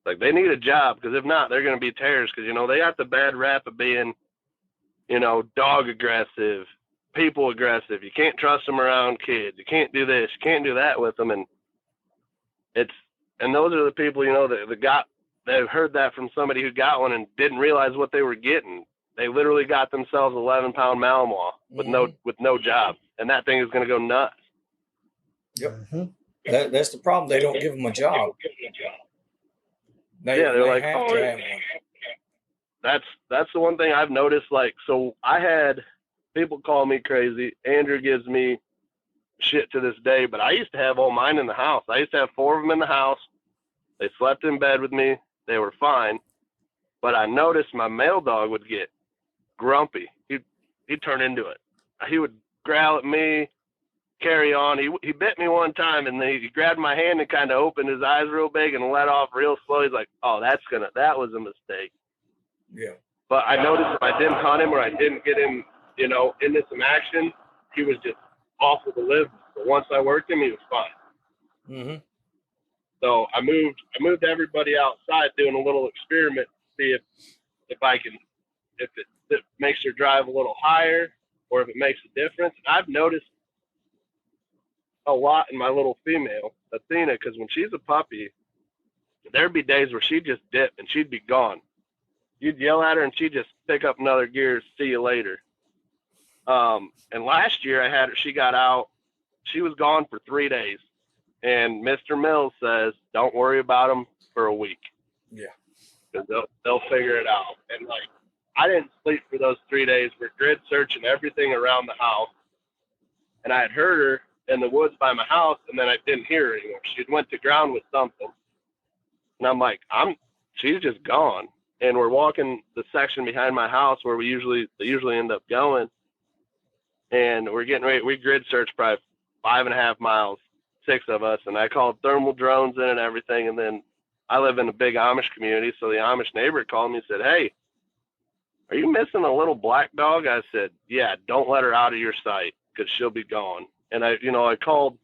Speaker 3: like they need a job, because if not, they're going to be terriers, because they got the bad rap of being dog aggressive, people aggressive. You can't trust them around kids. You can't do this, you can't do that with them. And those are the people they've heard that from somebody who got one and didn't realize what they were getting. They literally got themselves 11-pound Malinois with no job, and that thing is going to go nuts.
Speaker 1: Yep. Mm-hmm. That's the problem. They don't give them a job.
Speaker 3: They're like,
Speaker 1: have to have one.
Speaker 3: That's the one thing I've noticed. Like, so I had people call me crazy. Andrew gives me shit to this day, but I used to have all mine in the house. I used to have 4 of them in the house. They slept in bed with me. They were fine. But I noticed my male dog would get grumpy. He'd turn into it. He would growl at me, carry on. He bit me one time, and then he grabbed my hand and kind of opened his eyes real big and let off real slow. He's like, oh, that was a mistake.
Speaker 1: Yeah.
Speaker 3: But I noticed if I didn't hunt him or I didn't get him, into some action, he was just awful to live with. But once I worked him, he was fine.
Speaker 1: Mm-hmm.
Speaker 3: So I moved everybody outside doing a little experiment to see if it makes her drive a little higher or if it makes a difference. And I've noticed a lot in my little female, Athena, because when she's a puppy, there'd be days where she'd just dip and she'd be gone. You'd yell at her and she'd just pick up another gear, see you later. And last year I had her, she got out, she was gone for 3 days. And Mr. Mills says, don't worry about them for a week.
Speaker 1: Yeah.
Speaker 3: Because they'll figure it out. And like, I didn't sleep for those 3 days. We're grid searching everything around the house. And I had heard her in the woods by my house, and then I didn't hear her anymore. She went to ground with something. And I'm like, she's just gone. And we're walking the section behind my house where they usually end up going. And we're getting ready. We grid searched probably 5.5 miles, 6 of us. And I called thermal drones in and everything. And then I live in a big Amish community. So the Amish neighbor called me and said, "Hey, are you missing a little black dog?" I said, "Yeah, don't let her out of your sight because she'll be gone." And I called,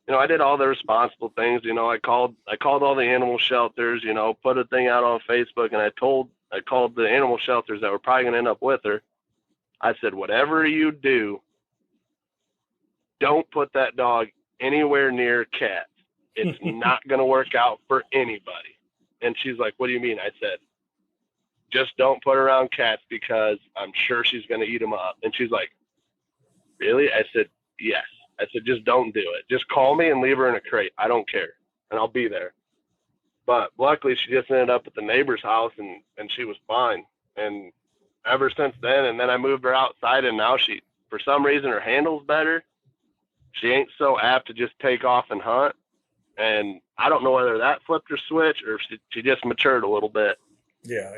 Speaker 3: I did all the responsible things. I called all the animal shelters, put a thing out on Facebook, and I called the animal shelters that were probably going to end up with her. I said, "Whatever you do, don't put that dog anywhere near cats. It's not going to work out for anybody." And she's like, "What do you mean?" I said, "Just don't put her around cats because I'm sure she's going to eat them up." And she's like, "Really?" I said, "Yes." I said, "Just don't do it. Just call me and leave her in a crate. I don't care. And I'll be there." But luckily she just ended up at the neighbor's house and she was fine. And ever since then, and then I moved her outside, and now she, for some reason, her handle's better. She ain't so apt to just take off and hunt. And I don't know whether that flipped her switch or if she just matured a little bit.
Speaker 1: Yeah.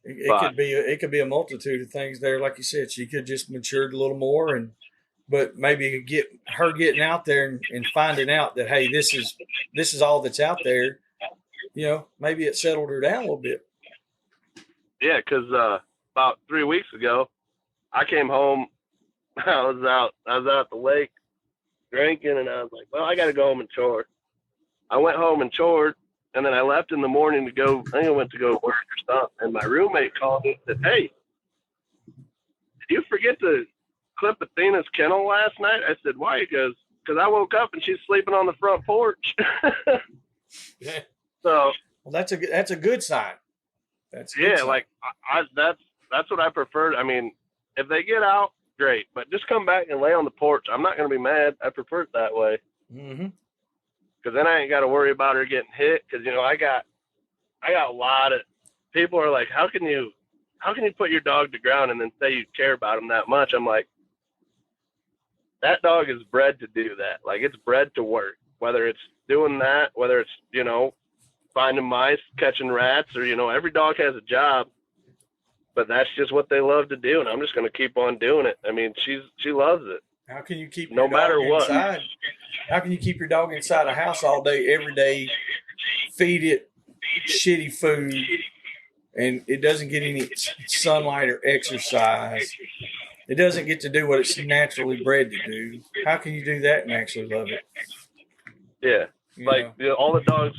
Speaker 1: It could be a multitude of things there. Like you said, she could just matured a little more, but maybe getting out there and finding out that, hey, this is all that's out there. Maybe it settled her down a little bit.
Speaker 3: Yeah, because about 3 weeks ago, I came home. I was out at the lake drinking, and I was like, "Well, I got to go home and chore." I went home and chored, and then I left in the morning to go. I think I went to go work or something. And my roommate called me and said, "Hey, did you forget to clip Athena's kennel last night?" I said, "Why?" He goes, "Because I woke up and she's sleeping on the front porch."
Speaker 1: Yeah.
Speaker 3: So,
Speaker 1: well, that's a good sign. That's a good sign.
Speaker 3: Like that's what I prefer. I mean, if they get out, great, but just come back and lay on the porch. I'm not going to be mad. I prefer it that way.
Speaker 1: Mm-hmm.
Speaker 3: Because then I ain't got to worry about her getting hit. Because I got a lot of people are like, how can you put your dog to ground and then say you care about him that much? I'm like, that dog is bred to do that. Like, it's bred to work. Whether it's doing that, whether it's finding mice, catching rats, or every dog has a job. But that's just what they love to do, and I'm just going to keep on doing it. I mean, she loves it.
Speaker 1: How can you keep
Speaker 3: no matter what?
Speaker 1: Inside? How can you keep your dog inside a house all day, every day, feed it shitty food, and it doesn't get any sunlight or exercise? It doesn't get to do what it's naturally bred to do. How can you do that and actually love it?
Speaker 3: Yeah, all the dogs.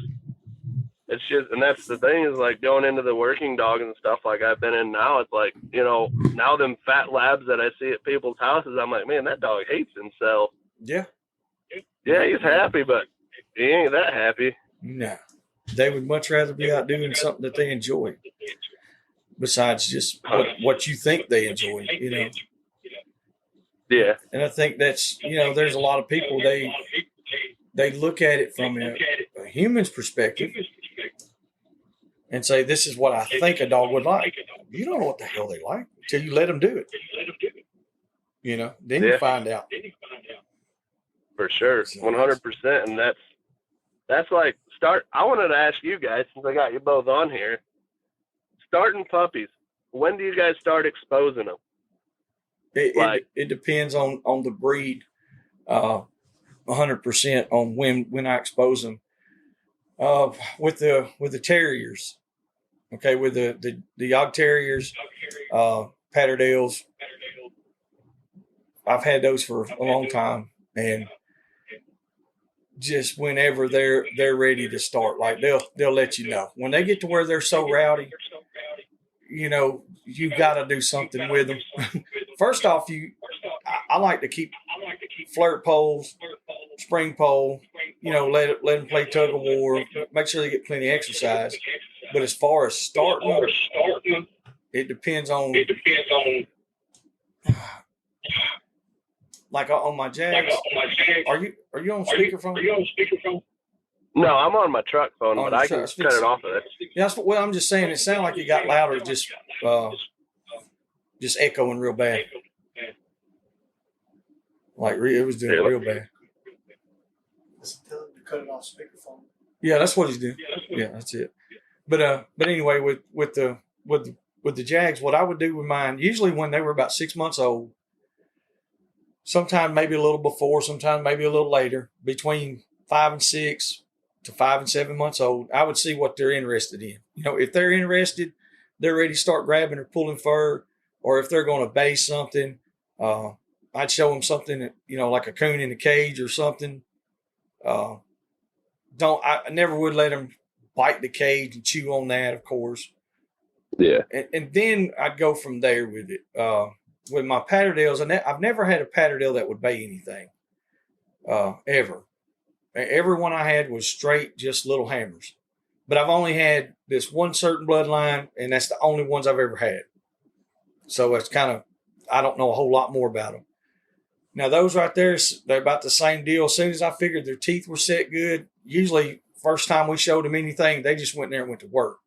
Speaker 3: It's just, and that's the thing is like going into the working dog and stuff like I've been in now. It's like, now them fat labs that I see at people's houses, I'm like, man, that dog hates himself.
Speaker 1: Yeah.
Speaker 3: Yeah, he's happy, but he ain't that happy.
Speaker 1: No. They would much rather be out doing something that they enjoy besides just what you think they enjoy,
Speaker 3: Yeah.
Speaker 1: And I think that's, there's a lot of people, they look at it from a human's perspective and say, this is what I think a dog would like. You don't know what the hell they like until you let them do it. Then you find out.
Speaker 3: For sure, 100%. And that's like I wanted to ask you guys, since I got you both on here, starting puppies, when do you guys start exposing them?
Speaker 1: It depends on the breed, 100% on when I expose them. With the terriers, okay, with the Yog Terriers, Patterdales, I've had those for a long time, and just whenever they're ready to start, like they'll let you know when they get to where they're so rowdy. You got to do something with them. First off, I like to keep flirt poles, spring pole, let them play tug of war, make sure they get plenty of exercise. But as far as starting them, it depends on like on my Jags. Are you on speakerphone?
Speaker 3: No, I'm on my truck phone, but I can cut it off of it.
Speaker 1: Yeah, well, I'm just saying it sounded like it got louder, just echoing real bad. Like it was doing real bad.
Speaker 2: Tell him to cut it off speakerphone.
Speaker 1: Yeah, that's what he's doing. Yeah, that's it. But anyway, with the Jags, what I would do with mine, usually when they were about 6 months old, sometime maybe a little before, sometime maybe a little later, between 5 and 6 to 5 and 7 months old, I would see what they're interested in. You know, if they're interested, they're ready to start grabbing or pulling fur, or if they're going to base something, I'd show them something that, you know, like a coon in a cage or something. I never would let them bite the cage and chew on that, of course.
Speaker 3: Yeah.
Speaker 1: And then I'd go from there with it. With my Patterdales, I've never had a Patterdale that would bay anything, ever. Every one I had was straight, just little hammers. But I've only had this one certain bloodline, and that's the only ones I've ever had. So it's kind of, I don't know a whole lot more about them. Now, those right there, they're about the same deal. As soon as I figured their teeth were set good, usually first time we showed them anything, they just went there and went to work.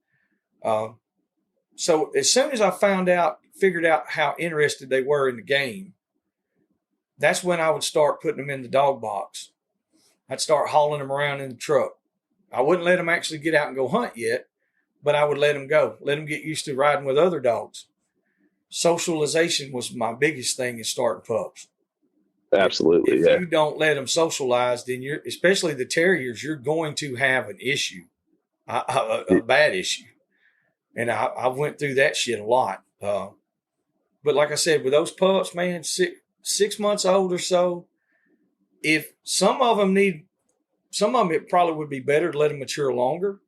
Speaker 1: So as soon as I figured out how interested they were in the game, that's when I would start putting them in the dog box. I'd start hauling them around in the truck. I wouldn't let them actually get out and go hunt yet, but I would let them go. Let them get used to riding with other dogs. Socialization was my biggest thing in starting pups.
Speaker 3: Absolutely.
Speaker 1: If you don't let them socialize, then especially the terriers, you're going to have an issue, a bad issue. And I went through that shit a lot. But like I said, with those pups, man, 6 months old or so, if some of them it probably would be better to let them mature longer.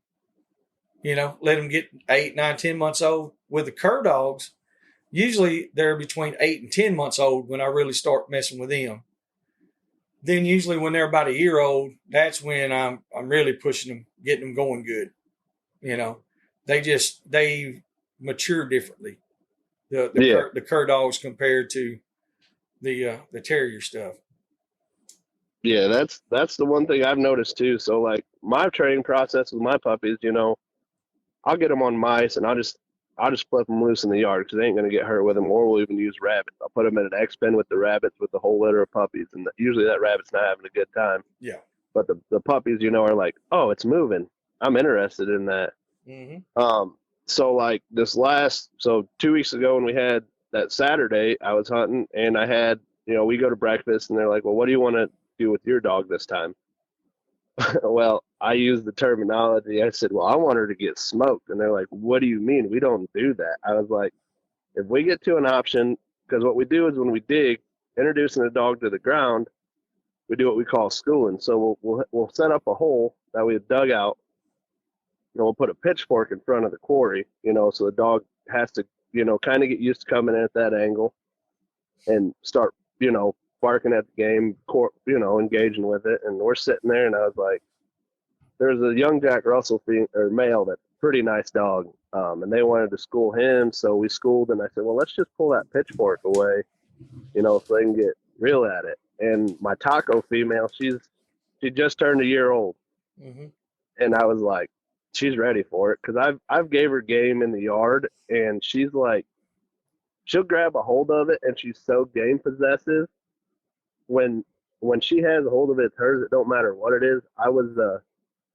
Speaker 1: You know, let them get 8, 9, 10 months old. With the cur dogs, usually they're between 8 and 10 months old when I really start messing with them. Then usually when they're about a year old, that's when I'm really pushing them, getting them going good. You know, they mature differently. The cur dogs compared to the terrier stuff.
Speaker 3: Yeah, that's the one thing I've noticed too. So like my training process with my puppies, you know, I'll get them on mice and I'll just flip them loose in the yard because they ain't gonna get hurt with them. Or we'll even use rabbits. I'll put them in an X pen with the rabbits with the whole litter of puppies, and usually that rabbit's not having a good time.
Speaker 1: Yeah.
Speaker 3: But the puppies, you know, are like, oh, it's moving. I'm interested in that.
Speaker 1: Mm-hmm.
Speaker 3: So like 2 weeks ago when we had that Saturday, I was hunting and I had, you know, we go to breakfast and they're like, well, what do you want to do with your dog this time? Well, I used the terminology. I said, well, I want her to get smoked. And they're like, what do you mean? We don't do that. I was like, if we get to an option, because what we do is when we dig, introducing the dog to the ground, we do what we call schooling. So we'll set up a hole that we had dug out, and we'll put a pitchfork in front of the quarry, you know, so the dog has to, you know, kind of get used to coming in at that angle and start, you know, barking at the game, you know, engaging with it. And we're sitting there, and I was like, there's a young Jack Russell male that's a pretty nice dog, and they wanted to school him, so we schooled, and I said, well, let's just pull that pitchfork away, you know, so they can get real at it. And my taco female, she just turned a year old,
Speaker 1: Mm-hmm.
Speaker 3: and I was like, she's ready for it, because I've gave her game in the yard, and she's like, she'll grab a hold of it, and she's so game possessive. When she has a hold of it, it's hers. It don't matter what it is. I was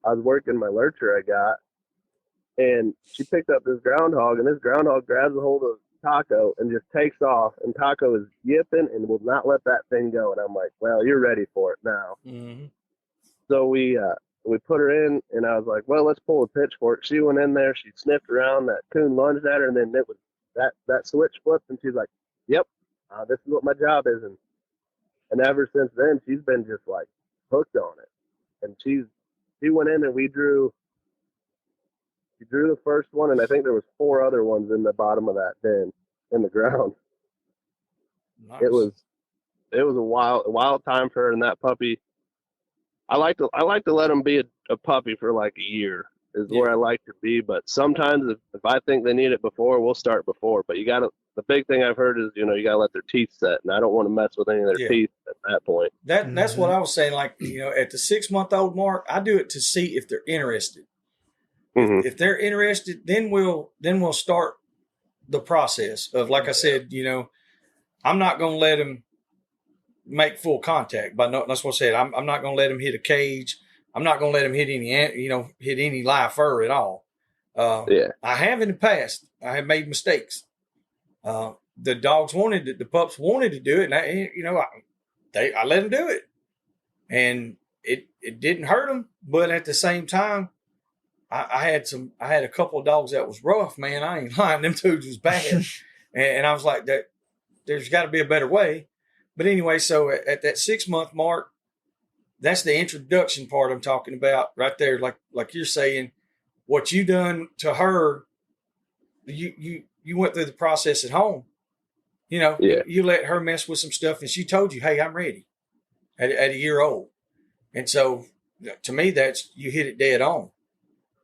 Speaker 3: working my lurcher I got, and she picked up this groundhog, and this groundhog grabs a hold of Taco and just takes off, and Taco is yipping and will not let that thing go. And I'm like, well, you're ready for it now.
Speaker 1: Mm-hmm.
Speaker 3: So we put her in, and I was like, well, let's pull a pitchfork. She went in there, she sniffed around, that coon lunged at her, and then it was that switch flipped, and she's like, yep, this is what my job is. And ever since then, she's been just like hooked on it. And she went in, and she drew the first one, and I think there was 4 other ones in the bottom of that den in the ground.
Speaker 1: Nice.
Speaker 3: It was a wild time for her and that puppy. I like to let them be a puppy for like a year is where I like to be. But sometimes if I think they need it before, we'll start before. But you gotta the big thing I've heard is, you gotta let their teeth set, and I don't want to mess with any of their
Speaker 1: Yeah.
Speaker 3: teeth at that point.
Speaker 1: That's what I was saying. Like, at the 6-month-old mark, I do it to see if they're interested.
Speaker 3: Mm-hmm.
Speaker 1: If they're interested, then we'll start the process of, like I said, I'm not going to let them make full contact. That's what I said. I'm not going to let them hit a cage. I'm not going to let them hit any live fur at all.
Speaker 3: Yeah.
Speaker 1: I have in the past. I have made mistakes. The pups wanted to do it, and I let them do it, and it didn't hurt them. But at the same time, I had a couple of dogs that was rough, man. I ain't lying. Them dudes was bad. and I was like, that there's got to be a better way. But anyway, so at that 6-month mark, that's the introduction part I'm talking about right there. Like you're saying, what you done to her, you went through the process at home. You let her mess with some stuff, and she told you, hey, I'm ready at a year old. And so to me, you hit it dead on.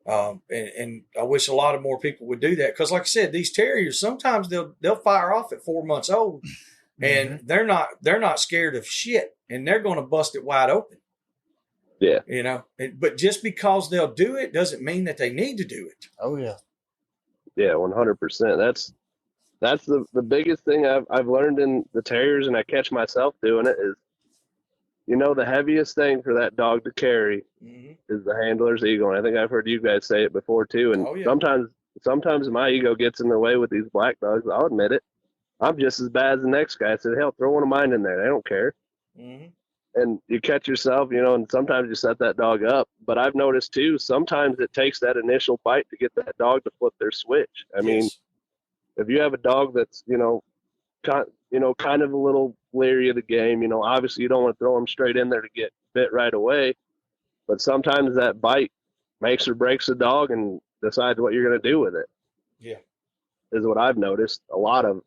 Speaker 1: And I wish a lot of more people would do that. Cause like I said, these terriers, sometimes they'll fire off at 4 months old, and they're not scared of shit, and they're going to bust it wide open.
Speaker 3: Yeah.
Speaker 1: But just because they'll do it doesn't mean that they need to do it.
Speaker 2: Oh yeah.
Speaker 3: Yeah. 100%. That's the biggest thing I've learned in the terriers, and I catch myself doing it, is, the heaviest thing for that dog to carry is the handler's ego. And I think I've heard you guys say it before too. And sometimes my ego gets in the way with these black dogs. I'll admit it. I'm just as bad as the next guy. I said, hell, throw one of mine in there. They don't care. And you catch yourself, and sometimes you set that dog up. But I've noticed too, sometimes it takes that initial bite to get that dog to flip their switch. I mean, if you have a dog that's, kind of a little leery of the game, obviously you don't want to throw them straight in there to get bit right away. But sometimes that bite makes or breaks the dog and decides what you're going to do with it.
Speaker 1: Yeah.
Speaker 3: Is what I've noticed a lot of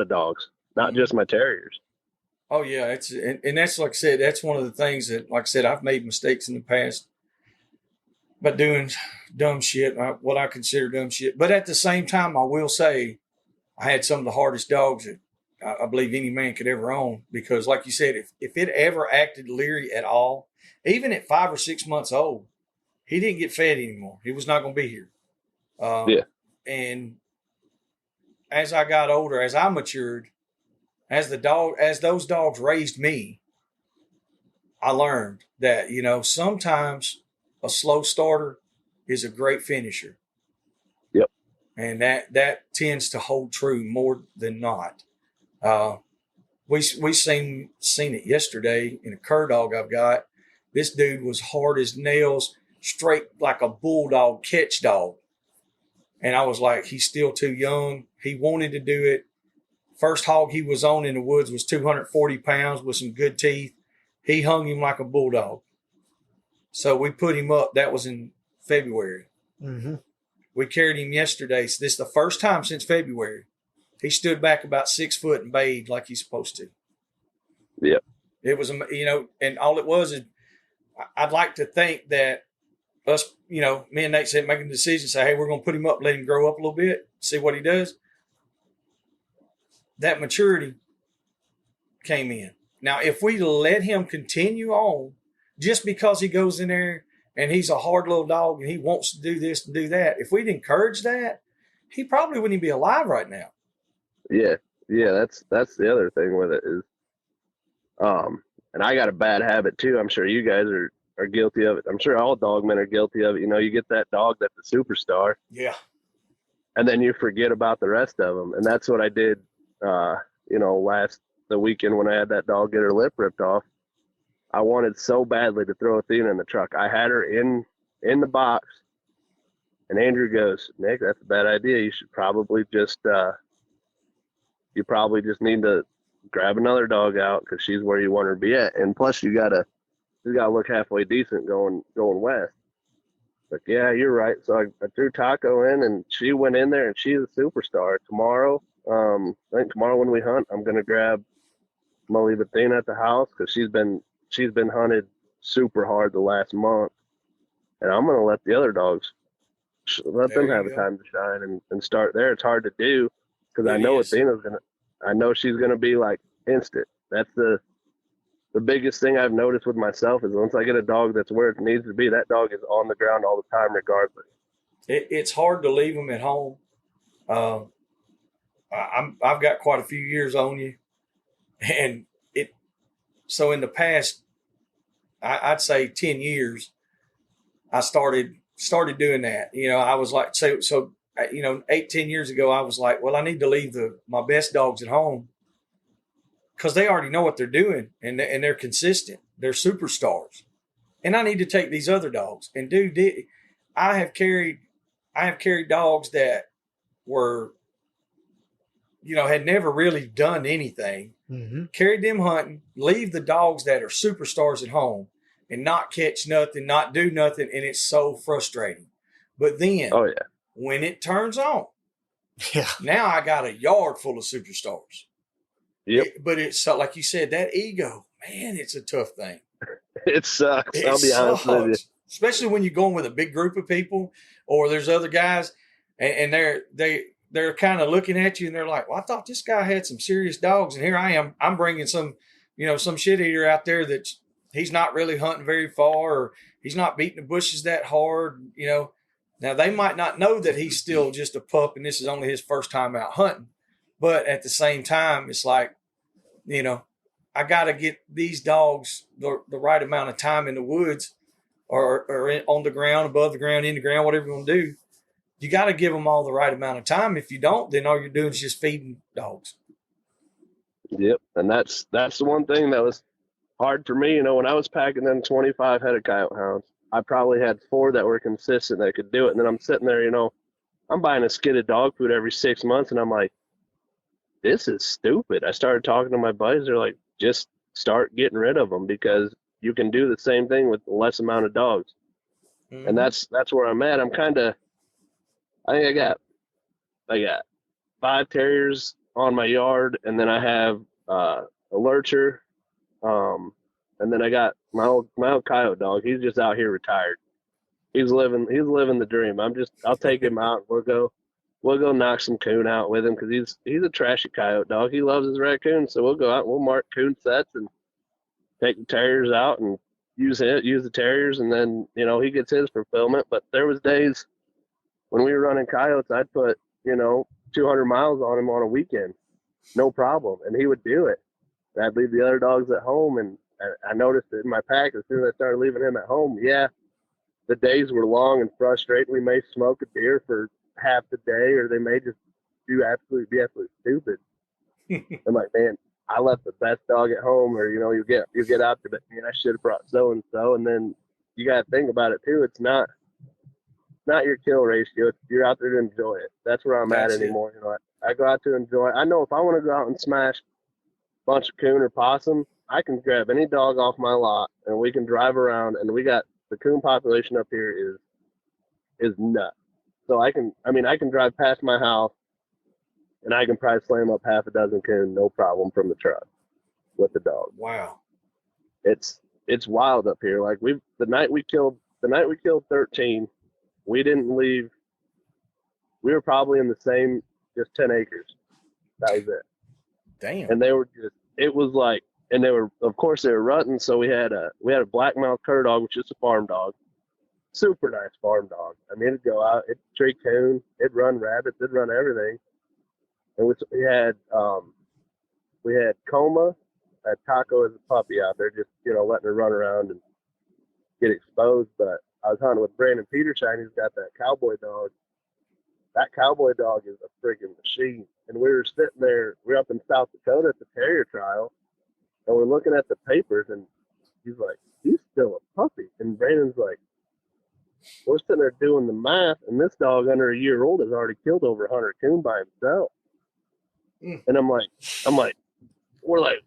Speaker 3: dogs, not just my terriers.
Speaker 1: Oh yeah. And that's, like I said, that's one of the things that, like I said, I've made mistakes in the past by doing dumb shit, what I consider dumb shit. But at the same time, I will say I had some of the hardest dogs that I believe any man could ever own, because like you said, if it ever acted leery at all, even at 5 or 6 months old, he didn't get fed anymore. He was not going to be here. And as I got older, as I matured, as those dogs raised me, I learned that, sometimes a slow starter is a great finisher.
Speaker 3: Yep.
Speaker 1: And that tends to hold true more than not. We seen it yesterday in a cur dog I've got. This dude was hard as nails, straight like a bulldog catch dog. And I was like, he's still too young. He wanted to do it. First hog he was on in the woods was 240 pounds with some good teeth. He hung him like a bulldog. So we put him up. That was in February. We carried him yesterday. So this is the first time since February. He stood back about 6 foot and bayed like he's supposed to.
Speaker 3: Yep.
Speaker 1: It was, and all it was is, I'd like to think that us, me and Nate said, making a decision, say, hey, we're going to put him up, let him grow up a little bit, see what he does. That maturity came in. Now, if we let him continue on, just because he goes in there and he's a hard little dog and he wants to do this and do that, if we'd encourage that, he probably wouldn't even be alive right now.
Speaker 3: Yeah. That's the other thing with it is, and I got a bad habit too. I'm sure you guys are guilty of it. I'm sure all dog men are guilty of it. You get that dog that's a superstar.
Speaker 1: Yeah.
Speaker 3: And then you forget about the rest of them. And that's what I did, the weekend when I had that dog get her lip ripped off. I wanted so badly to throw Athena in the truck. I had her in the box, and Andrew goes, Nick, that's a bad idea. You should probably just need to grab another dog out, because she's where you want her to be at. And plus you gotta look halfway decent going west. But yeah, you're right. So I threw Taco in, and she went in there, and she's a superstar. Tomorrow, I think tomorrow when we hunt, I'm gonna grab Molly Athena at the house, because she's been hunted super hard the last month, and I'm gonna let the other dogs have a time to shine and start there. It's hard to do, because I know Athena's I know she's gonna be like instant. That's the biggest thing I've noticed with myself is once I get a dog that's where it needs to be, that dog is on the ground all the time, regardless.
Speaker 1: It's hard to leave them at home. I've got quite a few years on you, and so in the past, I'd say 10 years, I started doing that. I was like, so 8-10 years ago, I was like, well, I need to leave my best dogs at home because they already know what they're doing and they're consistent. They're superstars, and I need to take these other dogs. And dude, I have carried dogs that were, had never really done anything.
Speaker 2: Mm-hmm.
Speaker 1: Carried them hunting, leave the dogs that are superstars at home and not catch nothing, not do nothing. And it's so frustrating. But then when it turns on, now I got a yard full of superstars.
Speaker 3: Yep.
Speaker 1: But it's like you said, that ego, man, it's a tough thing.
Speaker 3: It sucks. I'll be honest with you.
Speaker 1: Especially when you're going with a big group of people or there's other guys and they're kind of looking at you and they're like, well, I thought this guy had some serious dogs. And here I am. I'm bringing some shit eater out there that he's not really hunting very far or he's not beating the bushes that hard. Now they might not know that he's still just a pup and this is only his first time out hunting. But at the same time, it's like, I got to get these dogs the right amount of time in the woods or on the ground, above the ground, in the ground, whatever you want to do. You got to give them all the right amount of time. If you don't, then all you're doing is just feeding dogs.
Speaker 3: Yep. And that's the one thing that was hard for me. When I was packing them 25 head of coyote hounds, I probably had 4 that were consistent that could do it. And then I'm sitting there, I'm buying a skid of dog food every 6 months. And I'm like, this is stupid. I started talking to my buddies. They're like, just start getting rid of them because you can do the same thing with less amount of dogs. Mm-hmm. And that's where I'm at. I think I got 5 terriers on my yard, and then I have a lurcher, and then I got my old coyote dog. He's just out here retired. He's living the dream. I'll take him out. We'll go knock some coon out with him because he's a trashy coyote dog. He loves his raccoons, so we'll go out and we'll mark coon sets and take the terriers out and use the terriers, and then he gets his fulfillment. But there was days when we were running coyotes, I'd put 200 miles on him on a weekend, no problem, and he would do it. I'd leave the other dogs at home, and I noticed it in my pack as soon as I started leaving him at home. Yeah, the days were long and frustrating. We may smoke a deer for half the day, or they may just be absolutely stupid. I'm like, man, I left the best dog at home, or you get out to it, man, I should have brought so and so. And then you got to think about it too. It's not your kill ratio. You're out there to enjoy it. That's where I'm at anymore. I go out to enjoy it. I know if I want to go out and smash a bunch of coon or possum, I can grab any dog off my lot and we can drive around, and we got the coon population up here is nuts. So I can drive past my house and I can probably slam up half a dozen coon, no problem, from the truck with the dog.
Speaker 1: Wow.
Speaker 3: It's wild up here. Like the night we killed 13, we didn't leave. We were probably in the same, just 10 acres. That was it.
Speaker 1: Damn.
Speaker 3: And it was like, and they were rutting. So we had a blackmouth cur dog, which is a farm dog. Super nice farm dog. I mean, it'd go out, it'd tree coon, it'd run rabbits, it'd run everything. And we had Coma, had Taco as a puppy out there, just, letting her run around and get exposed. But I was hunting with Brandon Petershine. He's got that cowboy dog. That cowboy dog is a freaking machine. And we were sitting there, we're up in South Dakota at the terrier trial, and we're looking at the papers, and he's like, he's still a puppy. And Brandon's like, we're sitting there doing the math, and this dog under a year old has already killed over 100 coon by himself. And I'm like, we're like,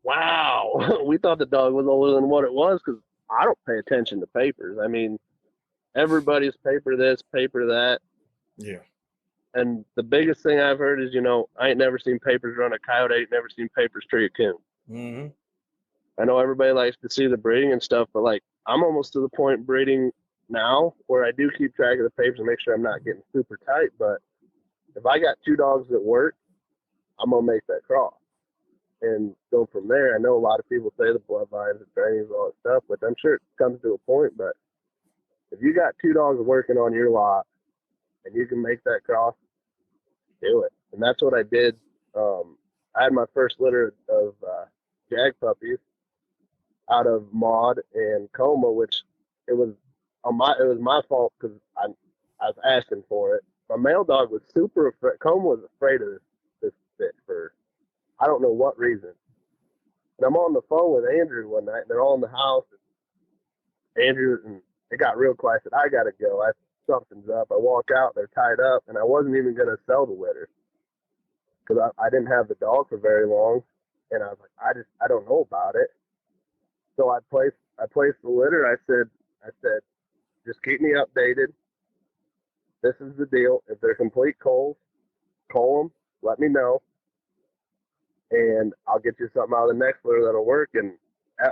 Speaker 3: wow. We thought the dog was older than what it was, because I don't pay attention to papers. I mean, everybody's paper this, paper that.
Speaker 1: Yeah.
Speaker 3: And the biggest thing I've heard is, I ain't never seen papers run a coyote, I ain't never seen papers tree a coon.
Speaker 1: Mm-hmm.
Speaker 3: I know everybody likes to see the breeding and stuff, but like, I'm almost to the point breeding now where I do keep track of the papers and make sure I'm not getting super tight. But if I got 2 dogs that work, I'm going to make that cross and go from there. I know a lot of people say the bloodlines and trainings and all that stuff, but I'm sure it comes to a point. But if you got 2 dogs working on your lot and you can make that cross, do it. And that's what I did. I had my first litter of Jag puppies out of Maud and Coma, which it was my fault because I was asking for it. My male dog was super afraid. Coma was afraid of this fit for I don't know what reason. And I'm on the phone with Andrew one night, and they're all in the house. And Andrew, and it got real quiet. I said, I got to go. Something's up. I walk out, they're tied up, and I wasn't even going to sell the litter because I didn't have the dog for very long. And I was like, I don't know about it. So I placed the litter. I said, just keep me updated. This is the deal. If they're complete coals, call them, let me know, and I'll get you something out of the next litter that'll work. And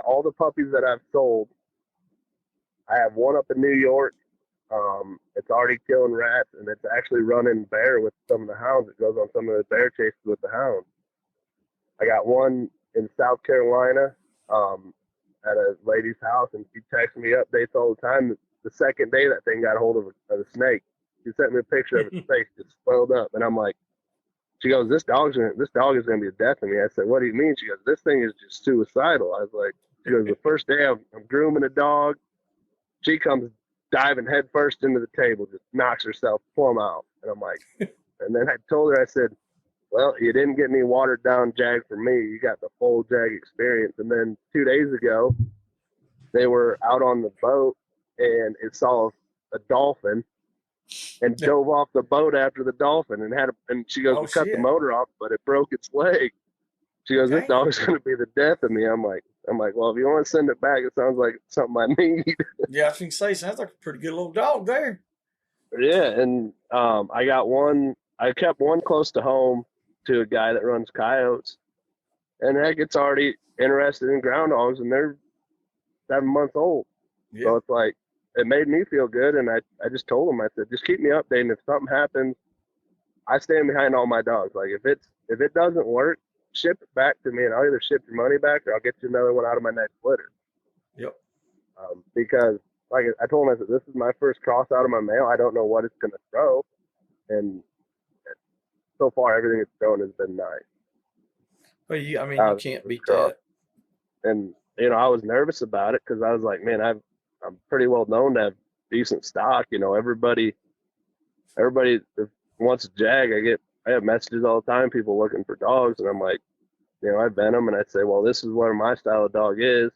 Speaker 3: all the puppies that I've sold, I have one up in New York. It's already killing rats, and it's actually running bear with some of the hounds. It goes on some of the bear chases with the hounds. I got one in South Carolina at a lady's house, and she texts me updates all the time. The second day that thing got a hold of a snake, she sent me a picture of its face just swelled up, and I'm like, she goes, this dog is gonna be a death to me. I said, what do you mean? She goes, this thing is just suicidal. I was like, she goes, the first day I'm grooming a dog, she comes diving head first into the table, just knocks herself plumb out. And I'm like, and then I told her, I said, well, you didn't get any watered down Jag from me. You got the full Jag experience. And then 2 days ago, they were out on the boat and it saw a dolphin and dove off the boat after the dolphin and she goes, we cut the motor off, but it broke its leg. She goes, this dog's going to be the death of me. I'm like, well, if you want to send it back, it sounds like something I need.
Speaker 1: Yeah, I was going to say, sounds like a pretty good little dog there.
Speaker 3: Yeah, and I kept one close to home to a guy that runs coyotes, and heck, it's already interested in ground dogs, and they're 7 months old. Yeah. So it's like, it made me feel good, and I just told him, I said, just keep me updated. If something happens, I stand behind all my dogs. Like, if it doesn't work, ship it back to me, and I'll either ship your money back or I'll get you another one out of my next litter.
Speaker 1: Yep.
Speaker 3: Because, like I told him, I said, this is my first cross out of my male. I don't know what it's going to throw. And so far, everything it's thrown has been nice.
Speaker 1: Well, you can't beat that.
Speaker 3: And, I was nervous about it because I was like, man, I'm pretty well known to have decent stock. Everybody wants a Jag. I have messages all the time, people looking for dogs, and I'm like, I vet them, and I say, well, this is what my style of dog is.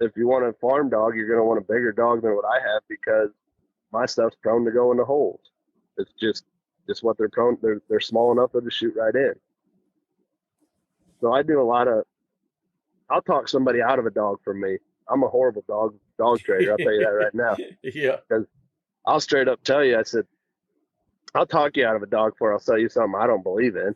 Speaker 3: If you want a farm dog, you're going to want a bigger dog than what I have because my stuff's prone to go into holes. It's just what they're prone. They're small enough to shoot right in. So I do I'll talk somebody out of a dog from me. I'm a horrible dog trader. I'll tell you that right now.
Speaker 1: Yeah.
Speaker 3: Because I'll straight up tell you, I said, I'll talk you out of a dog before I'll sell you something I don't believe in.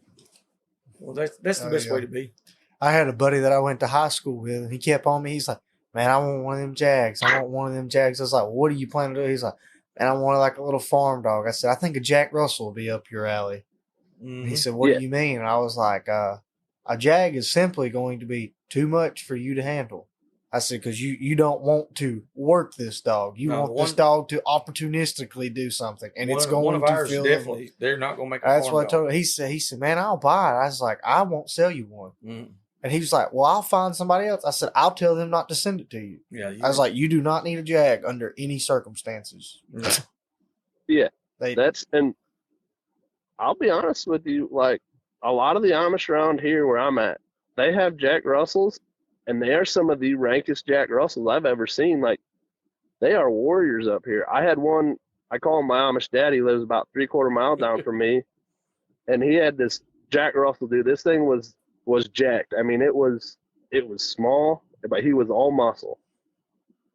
Speaker 1: Well, that's the best way to be.
Speaker 2: I had a buddy that I went to high school with, and he kept on me. He's like, man, I want one of them Jags. I was like, what are you planning to do? He's like, man, I want like a little farm dog. I said, I think a Jack Russell will be up your alley. Mm-hmm. He said, what do you mean? And I was like, a Jag is simply going to be too much for you to handle. I said, because you don't want to work this dog. You want this dog to opportunistically do something, and it's going to feel
Speaker 1: definitely. They're not going to make.
Speaker 2: That's what I told him. He said, man, I'll buy it. I was like, I won't sell you one. Mm. And he was like, well, I'll find somebody else. I said, I'll tell them not to send it to you. Yeah. I was like, you do not need a Jag under any circumstances.
Speaker 3: Yeah, and I'll be honest with you, like a lot of the Amish around here where I'm at, they have Jack Russells. And they are some of the rankest Jack Russells I've ever seen. Like, they are warriors up here. I had one, I call him my Amish dad. He lives about 3/4 mile down from me. And he had this Jack Russell, dude. This thing was jacked. I mean, it was small, but he was all muscle.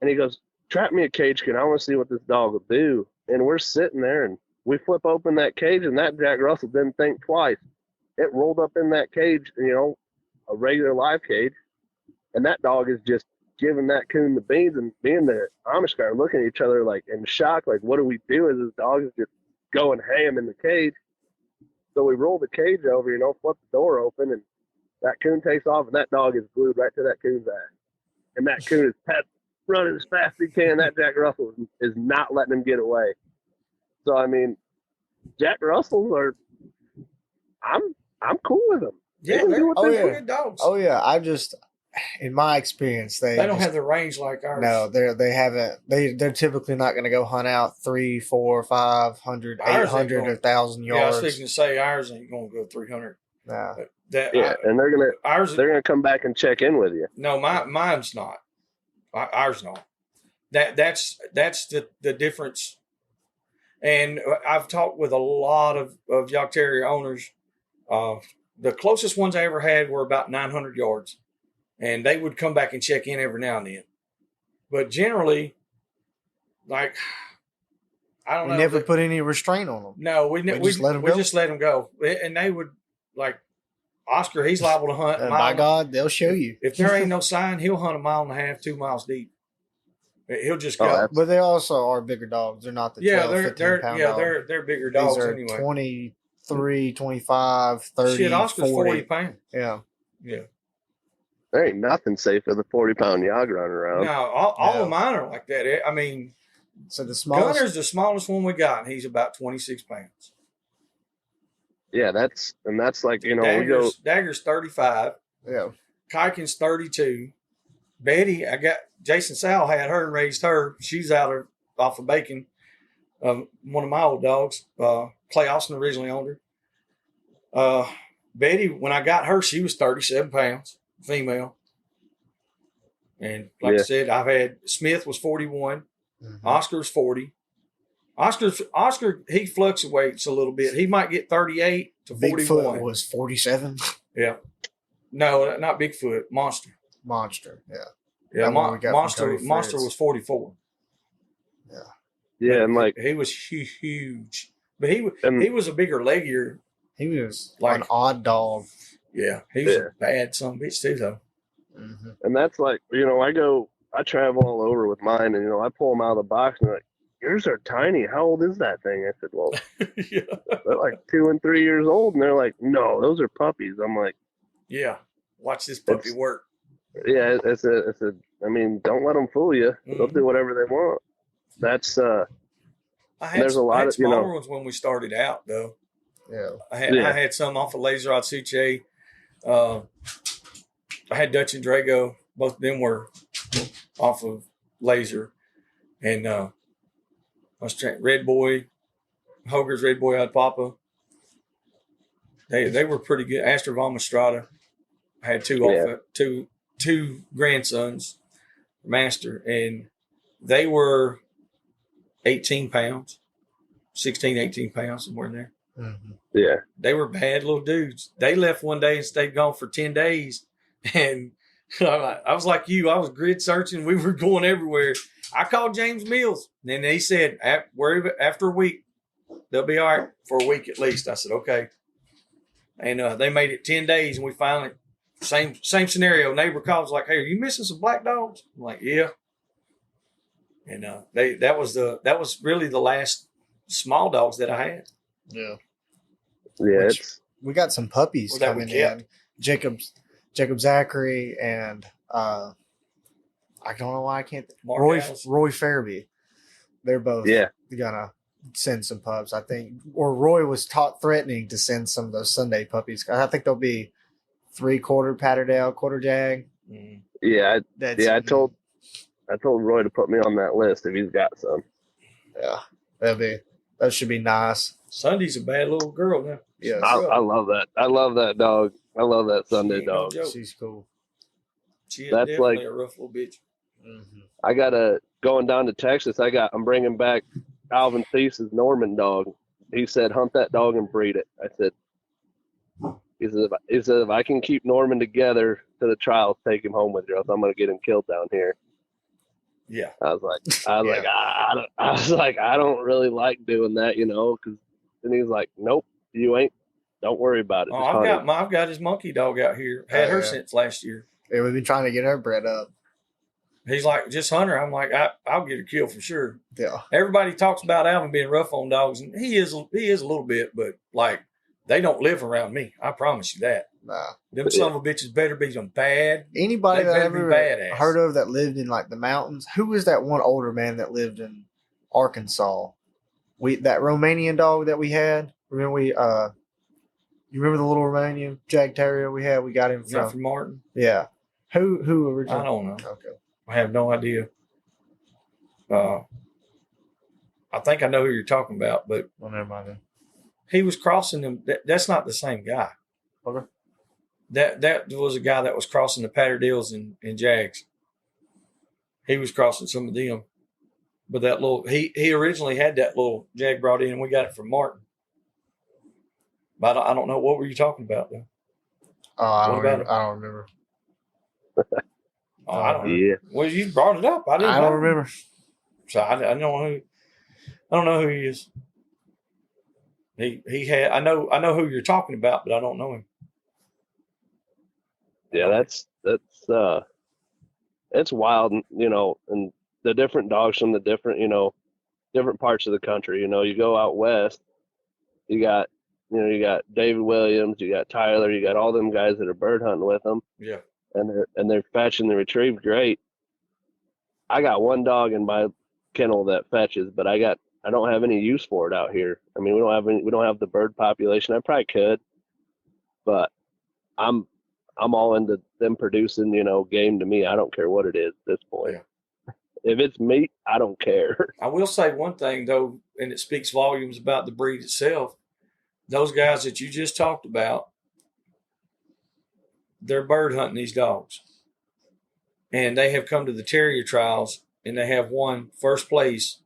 Speaker 3: And he goes, trap me a cage kid. I want to see what this dog will do. And we're sitting there, and we flip open that cage, and that Jack Russell didn't think twice. It rolled up in that cage, a regular live cage. And that dog is just giving that coon the beans, and being the Amish guy are looking at each other like in shock, like, what do we do? As this dog is just going ham in the cage. So we roll the cage over, flip the door open, and that coon takes off, and that dog is glued right to that coon's ass. And that coon is running as fast as he can. That Jack Russell is not letting him get away. So, I mean, Jack Russells are – I'm cool with them.
Speaker 1: Yeah, they're good dogs.
Speaker 2: Oh, yeah. In my experience, they
Speaker 1: don't have the range like ours.
Speaker 2: No, they haven't. They're typically not going to go hunt out 300, 400, 500, 800, 1,000 yards.
Speaker 1: Yeah, I was thinking to say ours ain't going to go 300.
Speaker 2: No.
Speaker 3: And they're gonna come back and check in with you.
Speaker 1: No, mine's not. Ours not. That's the difference. And I've talked with a lot of York Terrier owners. The closest ones I ever had were about 900 yards. And they would come back and check in every now and then. But generally, like, I don't know.
Speaker 2: We never put any restraint on them.
Speaker 1: No, we just let them go. And they would, like, Oscar, he's liable to hunt.
Speaker 2: By God, they'll show you.
Speaker 1: If there ain't no sign, he'll hunt 1.5 miles, 2 miles deep. He'll just go.
Speaker 2: But they also are bigger dogs. They're not the 12, 15 pound dogs.
Speaker 1: They're bigger dogs.
Speaker 2: These are
Speaker 1: anyway.
Speaker 2: 23, 25, 30,
Speaker 1: Shit, Oscar's
Speaker 2: 40
Speaker 1: pounds.
Speaker 2: Yeah.
Speaker 3: There ain't nothing safe with a 40-pound Yog running around.
Speaker 1: No, all of mine are like that. I mean,
Speaker 2: so the smallest
Speaker 1: Gunner's the smallest one we got, and he's about 26 pounds.
Speaker 3: Yeah, that's like,
Speaker 1: Dagger's 35.
Speaker 2: Yeah.
Speaker 1: Kiken's 32. Betty, Jason Sal had her and raised her. She's off of Bacon. One of my old dogs. Clay Austin originally owned her. Betty, when I got her, she was 37 pounds, female. And like I said, I've had Smith was 41. Mm-hmm. Oscar's 40. Oscar, he fluctuates a little bit. He might get 38 to 41.
Speaker 2: Bigfoot was 47.
Speaker 1: Yeah. No, not Bigfoot. Monster.
Speaker 2: Yeah.
Speaker 1: Yeah, Monster was 44.
Speaker 2: Yeah.
Speaker 3: Yeah, and like
Speaker 1: he was huge. But he was a bigger leggier.
Speaker 2: He was like an odd dog.
Speaker 1: Yeah. He was a bad son of a bitch too, though.
Speaker 3: Mm-hmm. And that's like, I travel all over with mine, and I pull them out of the box and they're like, yours are tiny. How old is that thing? I said, well, they're like 2 and 3 years old. And they're like, no, those are puppies. I'm like,
Speaker 1: yeah, watch this puppy work.
Speaker 3: Yeah, I mean, don't let them fool you. Mm-hmm. They'll do whatever they want. That's, there's a lot of,
Speaker 1: smaller ones when we started out, though.
Speaker 2: Yeah.
Speaker 1: I had some off of Laser Rod Suche. I had Dutch and Drago. Both of them were off of Laser. And, I was trying Red Boy, Hoger's Red Boy out of Papa. They were pretty good. Astor von Mastrada. I had two grandsons, Master, and they were 18 pounds, 16, 18 pounds, somewhere in there.
Speaker 2: Mm-hmm.
Speaker 3: Yeah.
Speaker 1: They were bad little dudes. They left one day and stayed gone for 10 days. And I was like you. I was grid searching. We were going everywhere. I called James Mills. And he said, after a week, they'll be all right for a week at least. I said, okay. And they made it 10 days, and we finally, same scenario. Neighbor calls like, hey, are you missing some black dogs? I'm like, yeah. And that was really the last small dogs that I had.
Speaker 2: Yeah.
Speaker 3: Yeah.
Speaker 2: We got some puppies coming in. Jacob Zachary and I don't know why I can't. Roy Farabee. They're both gonna send some pups, I think. Or Roy was threatening to send some of those Sunday puppies. I think they'll be 3/4 Patterdale, quarter Jag.
Speaker 3: Mm. Yeah, I told Roy to put me on that list if he's got some.
Speaker 2: Yeah, that should be nice.
Speaker 1: Sunday's a bad little girl now.
Speaker 3: Yeah, I love that. I love that dog. I love that Sunday dog.
Speaker 2: She's cool.
Speaker 1: She is definitely a rough little bitch.
Speaker 3: Mm-hmm. I got going down to Texas. I'm bringing back Alvin Thies's Norman dog. He said, hunt that dog and breed it. I said, he said, if I can keep Norman together to the trials, take him home with you. Else I'm going to get him killed down here.
Speaker 1: Yeah.
Speaker 3: I was like, I don't really like doing that, because then he's like, nope, you ain't. Don't worry about it.
Speaker 1: Oh, I've got his monkey dog out here. Had her since last year.
Speaker 2: Yeah, we've been trying to get her bred up.
Speaker 1: He's like, just Hunter. I'm like, I'll get a kill for sure.
Speaker 2: Yeah.
Speaker 1: Everybody talks about Alvin being rough on dogs, and he is a little bit, but like they don't live around me. I promise you that.
Speaker 2: Nah.
Speaker 1: Them son of a bitches better be some bad.
Speaker 2: Anybody
Speaker 1: They
Speaker 2: that I
Speaker 1: better be
Speaker 2: ever
Speaker 1: badass.
Speaker 2: heard of that lived in like the mountains? Who was that one older man that lived in Arkansas? That Romanian dog that we had. Remember you remember the little Romanian Jag Terrier we had? We got him
Speaker 1: From Martin.
Speaker 2: Yeah. Who originally?
Speaker 1: I don't know.
Speaker 2: Okay.
Speaker 1: I have no idea. I think I know who you're talking about, but
Speaker 2: Well, never mind then.
Speaker 1: he was crossing them. That's not the same guy.
Speaker 2: Okay.
Speaker 1: That was a guy that was crossing the Patterdales and Jags. He was crossing some of them. But that little he originally had that little Jag brought in, and we got it from Martin. But I don't know, what were you talking about though?
Speaker 2: I don't remember.
Speaker 1: I don't know.
Speaker 3: Yeah.
Speaker 1: Well, you brought it up. I
Speaker 2: don't remember.
Speaker 1: So I don't know who he is. He had I know who you're talking about, but I don't know him.
Speaker 3: Yeah, it's wild, you know, and the different dogs from the different, you know, different parts of the country. You know, you go out west, you got David Williams, you got Tyler, you got all them guys that are bird hunting with them.
Speaker 1: Yeah.
Speaker 3: And they're fetching the retrieve great. I got one dog in my kennel that fetches, but I don't have any use for it out here. I mean, we don't have the bird population. I probably could, but I'm all into them producing, you know, game to me. I don't care what it is at this point. Yeah. If it's meat, I don't care.
Speaker 1: I will say one thing though, and it speaks volumes about the breed itself. Those guys that you just talked about, they're bird hunting these dogs. And they have come to the terrier trials and they have won first place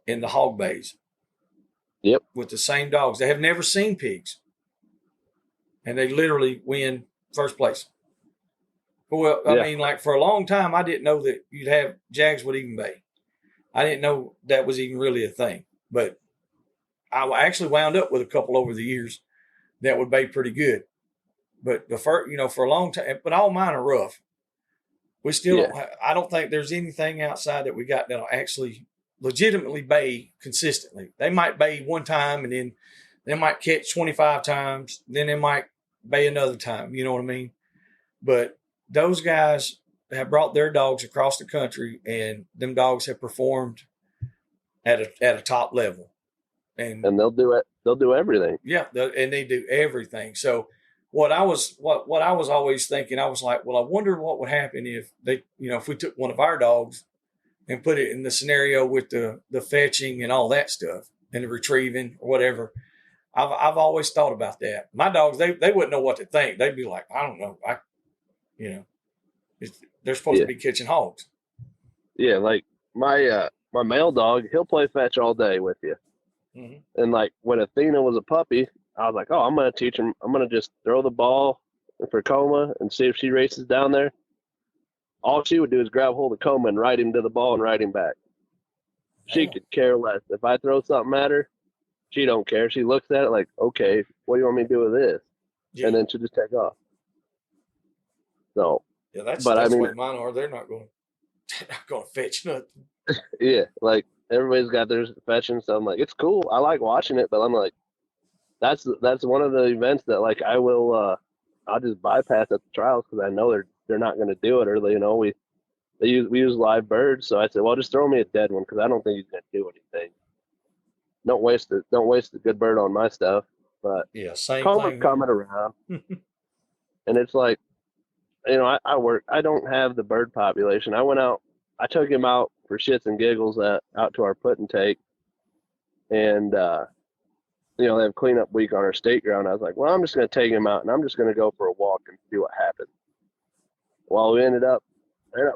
Speaker 1: in the hog bays.
Speaker 3: Yep.
Speaker 1: With the same dogs. They have never seen pigs. And they literally win first place. Well, I mean, like for a long time, I didn't know that you'd have Jags would even bay. I didn't know that was even really a thing. But I actually wound up with a couple over the years that would bay pretty good. But for a long time, but all mine are rough. We still, I don't think there's anything outside that we got that'll actually legitimately bay consistently. They might bay one time and then they might catch 25 times. Then they might bay another time. You know what I mean? But those guys have brought their dogs across the country and them dogs have performed at a top level. And
Speaker 3: they'll do it. They'll do everything.
Speaker 1: Yeah. And they do everything. So what I was always thinking, I was like, well, I wonder what would happen if if we took one of our dogs and put it in the scenario with the fetching and all that stuff and the retrieving or whatever. I've always thought about that. My dogs, they wouldn't know what to think. They'd be like, I don't know. They're supposed to be catching hogs. Yeah.
Speaker 3: Like my male dog, he'll play fetch all day with you. Mm-hmm. And like when Athena was a puppy, I was like, oh, I'm going to teach him. I'm going to just throw the ball for Coma and see if she races down there. All she would do is grab hold of Coma and ride him to the ball and ride him back. She could care less. If I throw something at her, she don't care. She looks at it like, okay, what do you want me to do with this? Yeah. And then she'll just take off. So,
Speaker 1: yeah, that's what mine are. They're not going to fetch nothing.
Speaker 3: Yeah, like everybody's got theirs fetching, so I'm like, it's cool. I like watching it, but I'm like, that's one of the events that like I'll just bypass at the trials because I know they're not going to do it, or we use live birds, so I said, well, just throw me a dead one because I don't think he's going to do anything. Don't waste the good bird on my stuff. But
Speaker 1: yeah, same
Speaker 3: Coma's
Speaker 1: thing.
Speaker 3: Coming around, and it's like, I work. I don't have the bird population. I went out. I took him out for shits and giggles out to our put and take, and they have cleanup week on our state ground. I was like, well, I'm just going to take him out and I'm just going to go for a walk and see what happens. Well, we ended up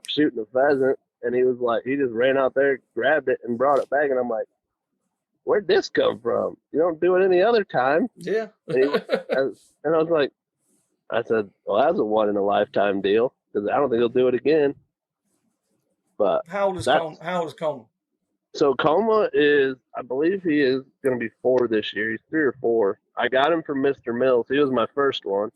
Speaker 3: shooting a pheasant, and he was like, he just ran out there, grabbed it, and brought it back, and I'm like, where'd this come from? You don't do it any other time.
Speaker 1: Yeah.
Speaker 3: And I was like, I said, well, that's a one in a lifetime deal because I don't think he'll do it again. But
Speaker 1: how old is Coma?
Speaker 3: So Coma I believe he is going to be 4 this year. He's 3 or 4. I got him from Mr. Mills. He was my first one.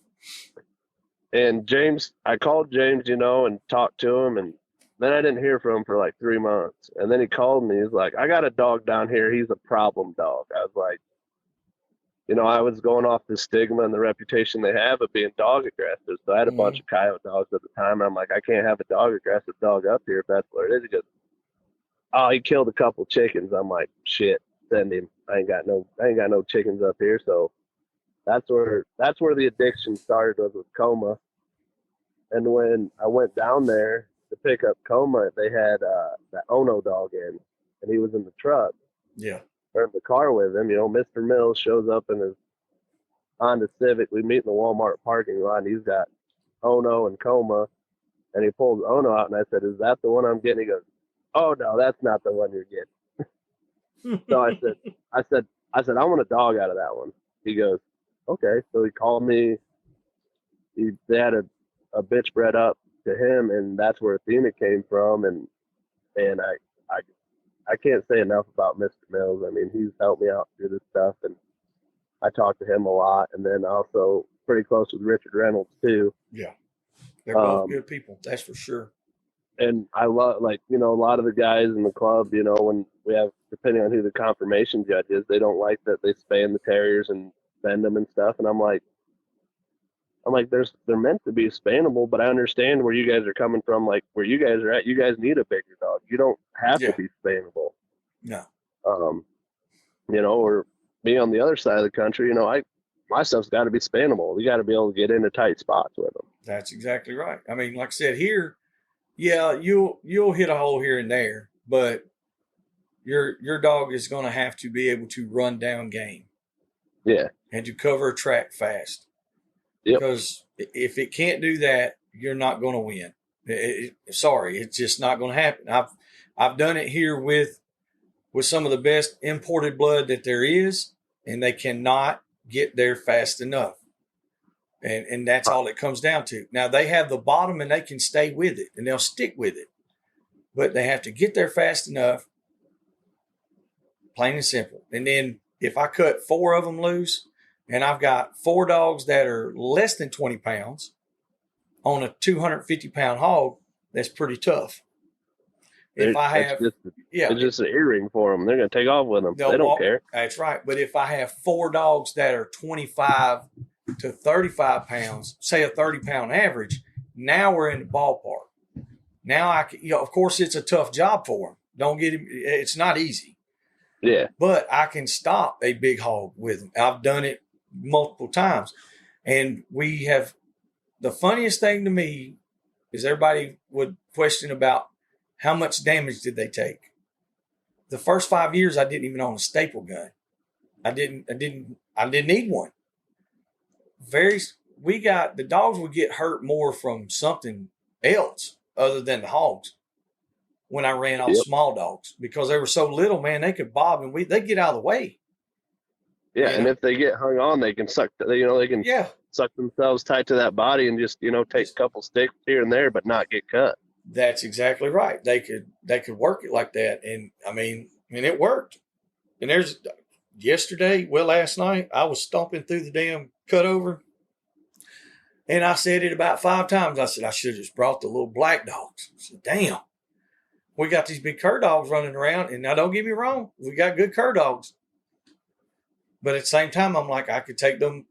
Speaker 3: And James, I called James, and talked to him, and then I didn't hear from him for like 3 months. And then he called me. He's like, I got a dog down here. He's a problem dog. I was like, I was going off the stigma and the reputation they have of being dog aggressive. So I had a bunch of coyote dogs at the time. And I'm like, I can't have a dog aggressive dog up here if that's what it is. He goes, oh, he killed a couple chickens. I'm like, shit, send him. I ain't got no chickens up here. So that's where the addiction started, was with Coma. And when I went down there to pick up Coma, they had that Ono dog in, and he was in the truck.
Speaker 1: Yeah.
Speaker 3: Or in the car with him. Mr. Mills shows up in his Honda Civic. We meet in the Walmart parking lot, and he's got Ono and Coma, and he pulls Ono out, and I said, is that the one I'm getting? He goes, oh, no, that's not the one you're getting. So I said, I want a dog out of that one. He goes, okay. So he called me. They had a bitch bred up to him, and that's where Athena came from. And I can't say enough about Mr. Mills. I mean, he's helped me out through this stuff, and I talk to him a lot. And then also pretty close with Richard Reynolds too.
Speaker 1: Yeah, they're both good people, that's for sure.
Speaker 3: And I love, a lot of the guys in the club, when we have, depending on who the confirmation judge is, they don't like that they span the terriers and bend them and stuff. And I'm like, they're meant to be spannable, but I understand where you guys are coming from. Like where you guys are at, you guys need a bigger dog. You don't have to be spannable.
Speaker 1: No.
Speaker 3: Or me on the other side of the country, my stuff's got to be spannable. You got to be able to get into tight spots with them.
Speaker 1: That's exactly right. I mean, like I said, here, yeah, you'll hit a hole here and there, but your dog is going to have to be able to run down game.
Speaker 3: Yeah.
Speaker 1: And to cover a track fast.
Speaker 3: Yep.
Speaker 1: Because if it can't do that, you're not going to win. Sorry, it's just not going to happen. I've done it here with some of the best imported blood that there is, and they cannot get there fast enough. And that's all it comes down to. Now, they have the bottom, and they can stay with it, and they'll stick with it. But they have to get there fast enough, plain and simple. And then if I cut 4 of them loose, and I've got 4 dogs that are less than 20 pounds on a 250-pound hog, that's pretty tough. If
Speaker 3: it's just an earring for them. They're going to take off with them. They don't care.
Speaker 1: That's right. But if I have 4 dogs that are 25 to 35 pounds, say a 30-pound average, now we're in the ballpark. Now of course, it's a tough job for them. Don't get it. It's not easy.
Speaker 3: Yeah.
Speaker 1: But I can stop a big hog with them. I've done it multiple times. And the funniest thing to me is everybody would question about how much damage did they take. The first 5 years, I didn't even own a staple gun. I didn't need one. The dogs would get hurt more from something else other than the hogs when I ran off small dogs, because they were so little, man, they could bob and they get out of the way.
Speaker 3: Yeah, and if they get hung on, they can suck. They can suck themselves tight to that body and just take a couple sticks here and there, but not get cut.
Speaker 1: That's exactly right. They could work it like that, and I mean, it worked. And last night, I was stomping through the damn cutover, and I said it about 5 times. I said I should have just brought the little black dogs. I said, damn, we got these big cur dogs running around, and now don't get me wrong, we got good cur dogs. But at the same time, I'm like, I could take 3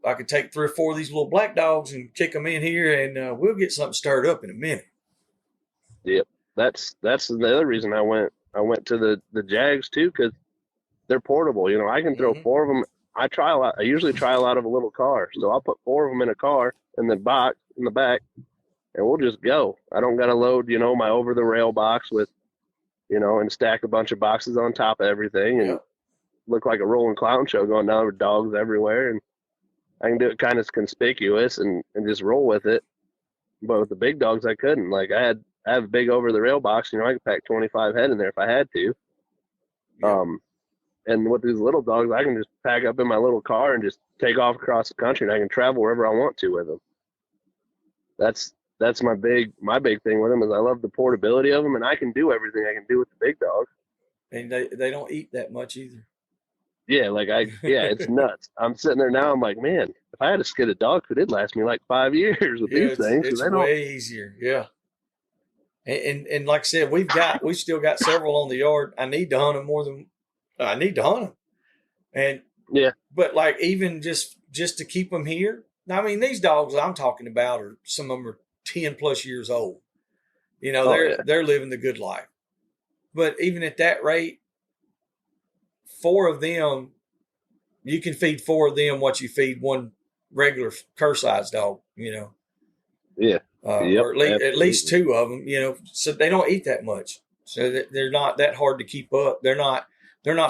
Speaker 1: or 4 of these little black dogs and kick them in here, and we'll get something stirred up in a minute.
Speaker 3: Yep, that's the other reason I went to the Jags too, because they're portable. I can throw 4 of them. I usually trial out of a little car, so I'll put 4 of them in a car in the box in the back, and we'll just go. I don't got to load my over the rail box with and stack a bunch of boxes on top of everything and look like a rolling clown show going down with dogs everywhere. And I can do it kind of conspicuous and just roll with it. But with the big dogs, I couldn't. Like I have a big over the rail box. I could pack 25 head in there if I had to. Yeah. And with these little dogs, I can just pack up in my little car and just take off across the country, and I can travel wherever I want to with them. That's my big thing with them is I love the portability of them, and I can do everything I can do with the big dogs.
Speaker 1: And they don't eat that much either.
Speaker 3: Yeah, it's nuts. I'm sitting there now. I'm like, man, if I had to skid a dog food, it'd last me like 5 years with these things.
Speaker 1: It's way easier. Yeah. And like I said, we still got several on the yard. I need to hunt them more than I need to hunt them. And
Speaker 3: Yeah.
Speaker 1: but like even just to keep them here. I mean, these dogs I'm talking about are some of them are 10 plus years old. You know,
Speaker 3: Oh, yeah.
Speaker 1: they're living the good life. But even at that rate, 4 of them, you can feed 4 of them what you feed one regular cur-sized dog. You know.
Speaker 3: Yeah. Yep,
Speaker 1: Or at least 2 of them, you know, so they don't eat that much. So they're not that hard to keep up. They're not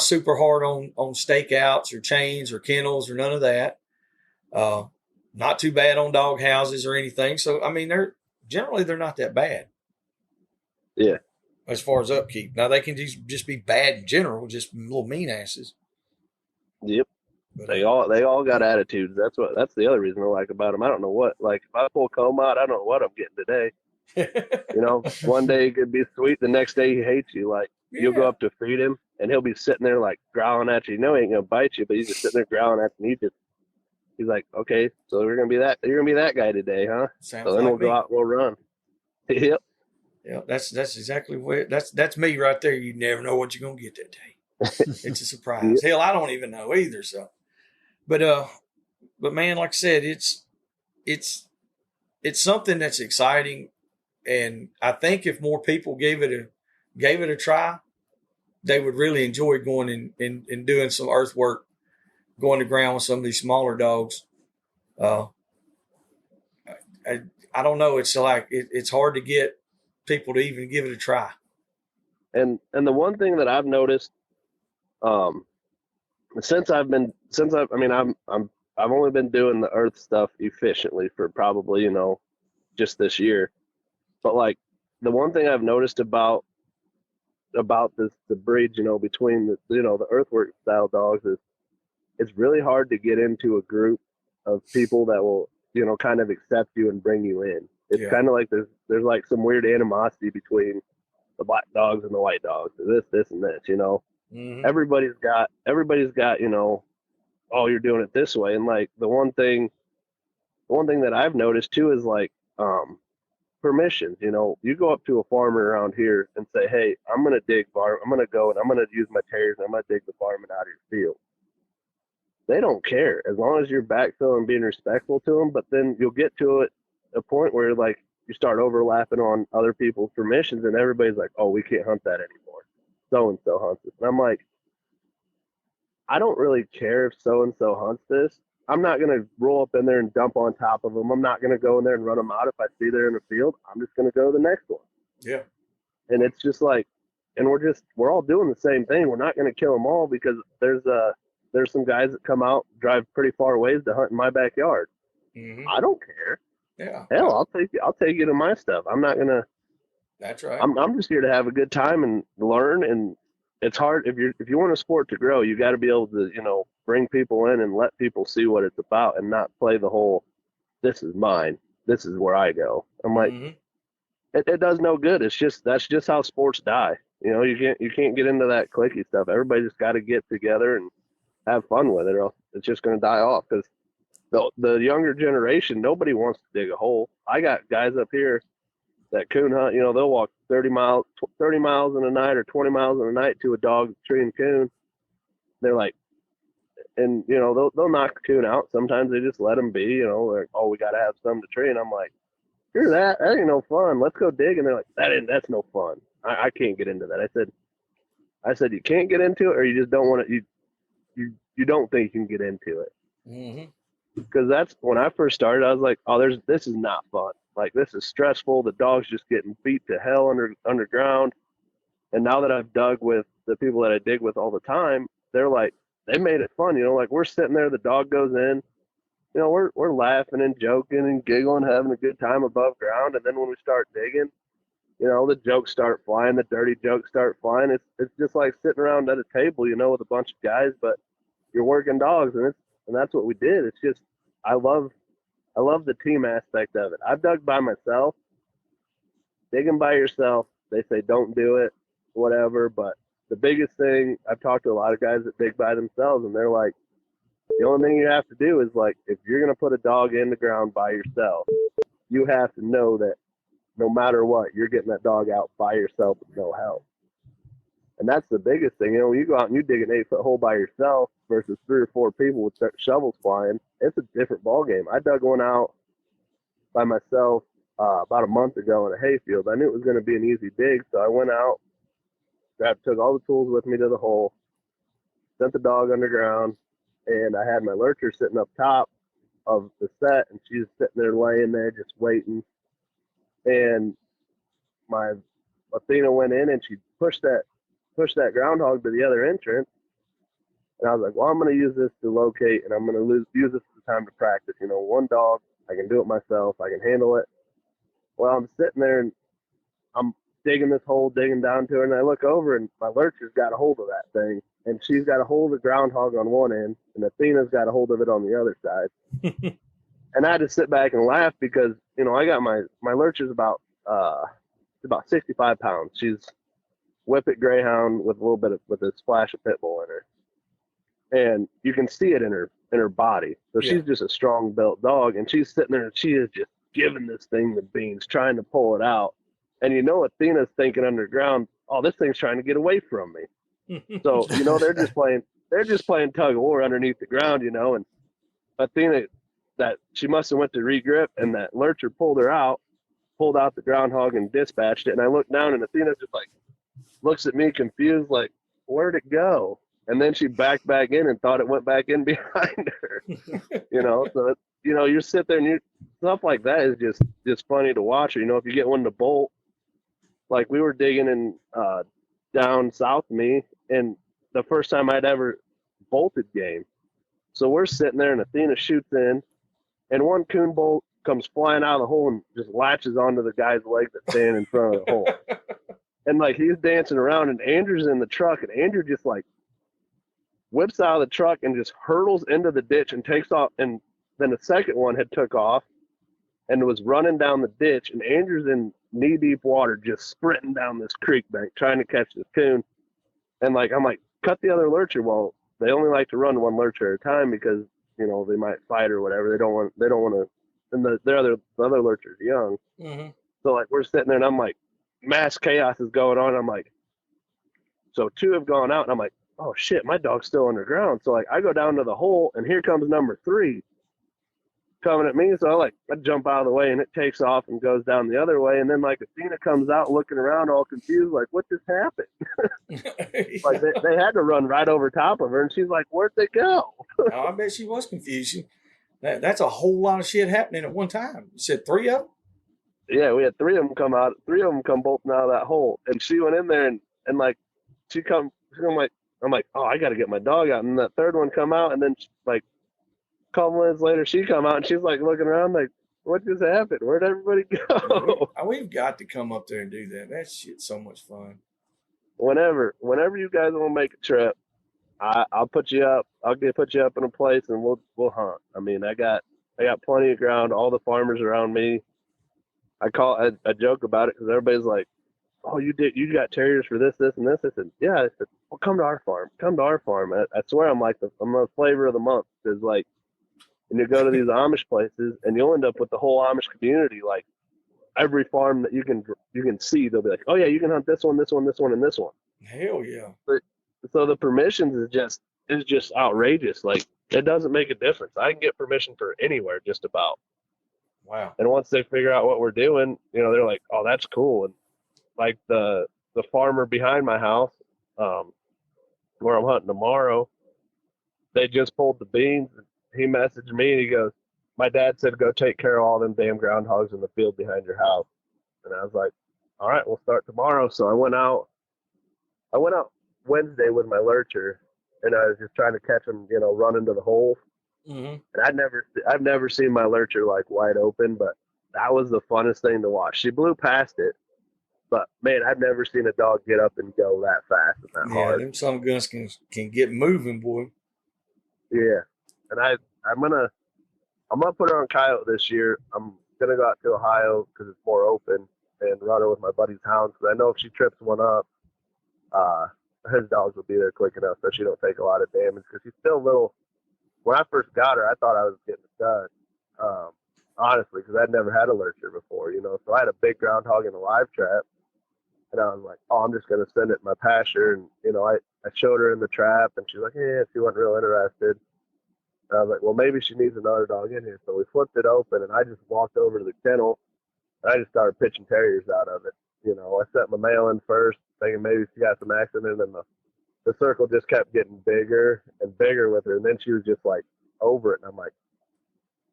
Speaker 1: super hard on stakeouts or chains or kennels or none of that. Not too bad on dog houses or anything. So, I mean, they're not that bad.
Speaker 3: Yeah.
Speaker 1: As far as upkeep. Now they can just be bad in general, just little mean asses.
Speaker 3: Yep.
Speaker 1: But,
Speaker 3: they all got attitudes. That's the other reason I like about them. I don't know what, like if I pull comb out, I don't know what I'm getting today. You know, one day he could be sweet, the next day he hates you. Like you'll go up to feed him and he'll be sitting there like growling at you. You know he ain't gonna bite you, but he's just sitting there growling at you. And he's like, okay, so you're gonna be that guy today, huh?
Speaker 1: Sounds
Speaker 3: so then
Speaker 1: like
Speaker 3: we'll go out and we'll run. Yep.
Speaker 1: Yeah, that's exactly where that's me right there. You never know what you're gonna get that day. It's a surprise.
Speaker 3: Yep.
Speaker 1: Hell, I don't even know either. So, but man, like I said, it's something that's exciting, and I think if more people gave it a try, they would really enjoy going and doing some earthwork, going to ground with some of these smaller dogs. I don't know. It's like it's hard to get people to even give it a try.
Speaker 3: And the one thing that I've noticed, I've only been doing the earth stuff efficiently for probably, just this year. But like the one thing I've noticed about the breeds, between the earthwork style dogs is it's really hard to get into a group of people that will, kind of accept you and bring you in. It's kind of like there's like some weird animosity between the black dogs and the white dogs. This and this,
Speaker 1: Mm-hmm.
Speaker 3: Everybody's got, oh, you're doing it this way. And like the one thing that I've noticed too is like, permissions. You go up to a farmer around here and say, hey, I'm going to I'm going to go and I'm going to use my terriers and I'm going to dig the varmint out of your field. They don't care as long as you're backfilling and being respectful to them. But then you'll get to a point where like you start overlapping on other people's permissions and everybody's like, oh, we can't hunt that anymore. So-and-so hunts it. And I'm like, I don't really care if so-and-so hunts this. I'm not going to roll up in there and dump on top of them. I'm not going to go in there and run them out if I see they're in the field. I'm just going to go to the next one.
Speaker 1: Yeah.
Speaker 3: And it's just like, and we're all doing the same thing. We're not going to kill them all because there's some guys that come out, drive pretty far ways to hunt in my backyard.
Speaker 1: Mm-hmm.
Speaker 3: I don't care.
Speaker 1: Yeah.
Speaker 3: Hell, I'll take you to my stuff. I'm not going to.
Speaker 1: That's right.
Speaker 3: I'm just here to have a good time and learn. And it's hard if you want a sport to grow, you got to be able to, bring people in and let people see what it's about and not play the whole, this is mine, this is where I go. I'm like, it does no good. That's just how sports die. You can't get into that cliquey stuff. Everybody just got to get together and have fun with it, or else it's just going to die off. Because the younger generation, nobody wants to dig a hole. I got guys up here that coon hunt. They'll walk 30 miles in a night or 20 miles in a night to a dog tree and coon. They're like, and they'll knock the coon out. Sometimes they just let them be. Like, oh, we got to have some to tree. And I'm like, hear that ain't no fun. Let's go dig. And they're like, that's no fun. I can't get into that. I said you can't get into it, or you just don't want to. You don't think you can get into it.
Speaker 1: Mm-hmm.
Speaker 3: Because that's when I first started. I was like, oh, this is not fun. Like, this is stressful. The dog's just getting beat to hell underground. And now that I've dug with the people that I dig with all the time, they're like, they made it fun. Like we're sitting there, the dog goes in, we're laughing and joking and giggling, having a good time above ground. And then when we start digging, the jokes start flying, the dirty jokes start flying. It's just like sitting around at a table, with a bunch of guys, but you're working dogs, and that's what we did. It's just, I love the team aspect of it. I've dug by myself. Digging by yourself, they say don't do it, whatever. But the biggest thing, I've talked to a lot of guys that dig by themselves, and they're like, the only thing you have to do is, like, if you're going to put a dog in the ground by yourself, you have to know that no matter what, you're getting that dog out by yourself with no help. And that's the biggest thing. You know, when you go out and you dig an 8-foot hole by yourself versus 3 or 4 people with their shovels flying, it's a different ball game. I dug one out by myself about a month ago in a hayfield. I knew it was going to be an easy dig, so I went out, took all the tools with me to the hole, sent the dog underground, and I had my lurcher sitting up top of the set, and she's sitting there laying there just waiting. And my Athena went in and she pushed that groundhog to the other entrance. And I was like, well, I'm going to use this to locate, and I'm going to use this as time to practice. You know, one dog, I can do it myself. I can handle it. Well, I'm sitting there and I'm digging this hole, digging down to her, and I look over and my lurcher's got a hold of that thing, and she's got a hold of the groundhog on one end, and Athena's got a hold of it on the other side. And I had to sit back and laugh because, you know, I got my lurcher's about 65 pounds. She's whippet greyhound with a splash of pit bull in her. And you can see it in her body. So she's just a strong built dog, and she's sitting there and she is just giving this thing the beans, trying to pull it out. And you know, Athena's thinking underground, oh, this thing's trying to get away from me. So, you know, they're just playing tug of war underneath the ground, you know, and Athena, that she must have went to regrip, and that lurcher pulled out the groundhog and dispatched it. And I looked down and Athena just like looks at me confused, like, where'd it go? And then she backed back in and thought it went back in behind her. You know, so you know, you sit there and stuff like that is just funny to watch. You know, if you get one to bolt, like we were digging in down south of me, and the first time I'd ever bolted game. So we're sitting there and Athena shoots in, and one coon bolt comes flying out of the hole and just latches onto the guy's leg that's standing in front of the hole. And like he's dancing around, and Andrew's in the truck, and Andrew just like whips out of the truck and just hurtles into the ditch and takes off. And then the second one had took off and was running down the ditch, and Andrew's in knee deep water, just sprinting down this creek bank trying to catch this coon. And like I'm like, cut the other lurcher. Well, they only like to run one lurcher at a time because, you know, they might fight or whatever. They don't want to. And the other lurcher's young. Mm-hmm. So like we're sitting there and I'm like, mass chaos is going on. I'm like, so 2 have gone out, and I'm like, oh shit, my dog's still underground. So like I go down to the hole, and here comes number 3 coming at me. So I jump out of the way, and it takes off and goes down the other way. And then like Athena comes out looking around all confused, like, what just happened? Like they had to run right over top of her, and she's like, where'd they go?
Speaker 1: Oh, I bet she was confused. That's a whole lot of shit happening at one time. You said 3 of them?
Speaker 3: Yeah, we had 3 of them come out. 3 of them come bolting out of that hole, and she went in there and like I'm like, oh, I got to get my dog out. And that third one come out, and then like a couple minutes later, she come out, and she's like looking around like, what just happened? Where'd everybody go?
Speaker 1: We've got to come up there and do that. That shit's so much fun.
Speaker 3: Whenever you guys want to make a trip, I'll put you up. I'll put you up in a place, and we'll hunt. I mean, I got plenty of ground. All the farmers around me. I joke about it because everybody's like, oh, you got terriers for this, and this. I said, yeah. I said, well, come to our farm. I swear I'm the flavor of the month, because like when you go to these Amish places and you'll end up with the whole Amish community, like every farm that you can see, they'll be like, oh yeah, you can hunt this one, this one, this one, and this one.
Speaker 1: Hell yeah.
Speaker 3: So the permissions is just outrageous. Like it doesn't make a difference. I can get permission for anywhere just about.
Speaker 1: Wow.
Speaker 3: And once they figure out what we're doing, you know, they're like, oh, that's cool. And like the farmer behind my house, where I'm hunting tomorrow, they just pulled the beans. He messaged me and he goes, my dad said, go take care of all them damn groundhogs in the field behind your house. And I was like, all right, we'll start tomorrow. So I went out Wednesday with my lurcher, and I was just trying to catch them, you know, run into the holes. Mm-hmm. And I've never seen my lurcher like wide open, but that was the funnest thing to watch. She blew past it, but man, I've never seen a dog get up and go that fast and that hard.
Speaker 1: Yeah, them some guns can get moving, boy.
Speaker 3: Yeah, and I'm gonna put her on coyote this year. I'm gonna go out to Ohio because it's more open and run her with my buddy's hounds, because I know if she trips one up, his dogs will be there quick enough so she don't take a lot of damage, because she's still little. When I first got her, I thought I was getting a stud. honestly, because I'd never had a lurcher before, you know. So I had a big groundhog in a live trap, and I was like, oh, I'm just going to send it in my pasture. And, you know, I showed her in the trap, and she's like, yeah, she wasn't real interested. And I was like, well, maybe she needs another dog in here. So we flipped it open, and I just walked over to the kennel, and I just started pitching terriers out of it. You know, I sent my male in first, thinking maybe she got some accident, and the circle just kept getting bigger and bigger with her. And then she was just like over it. And I'm like,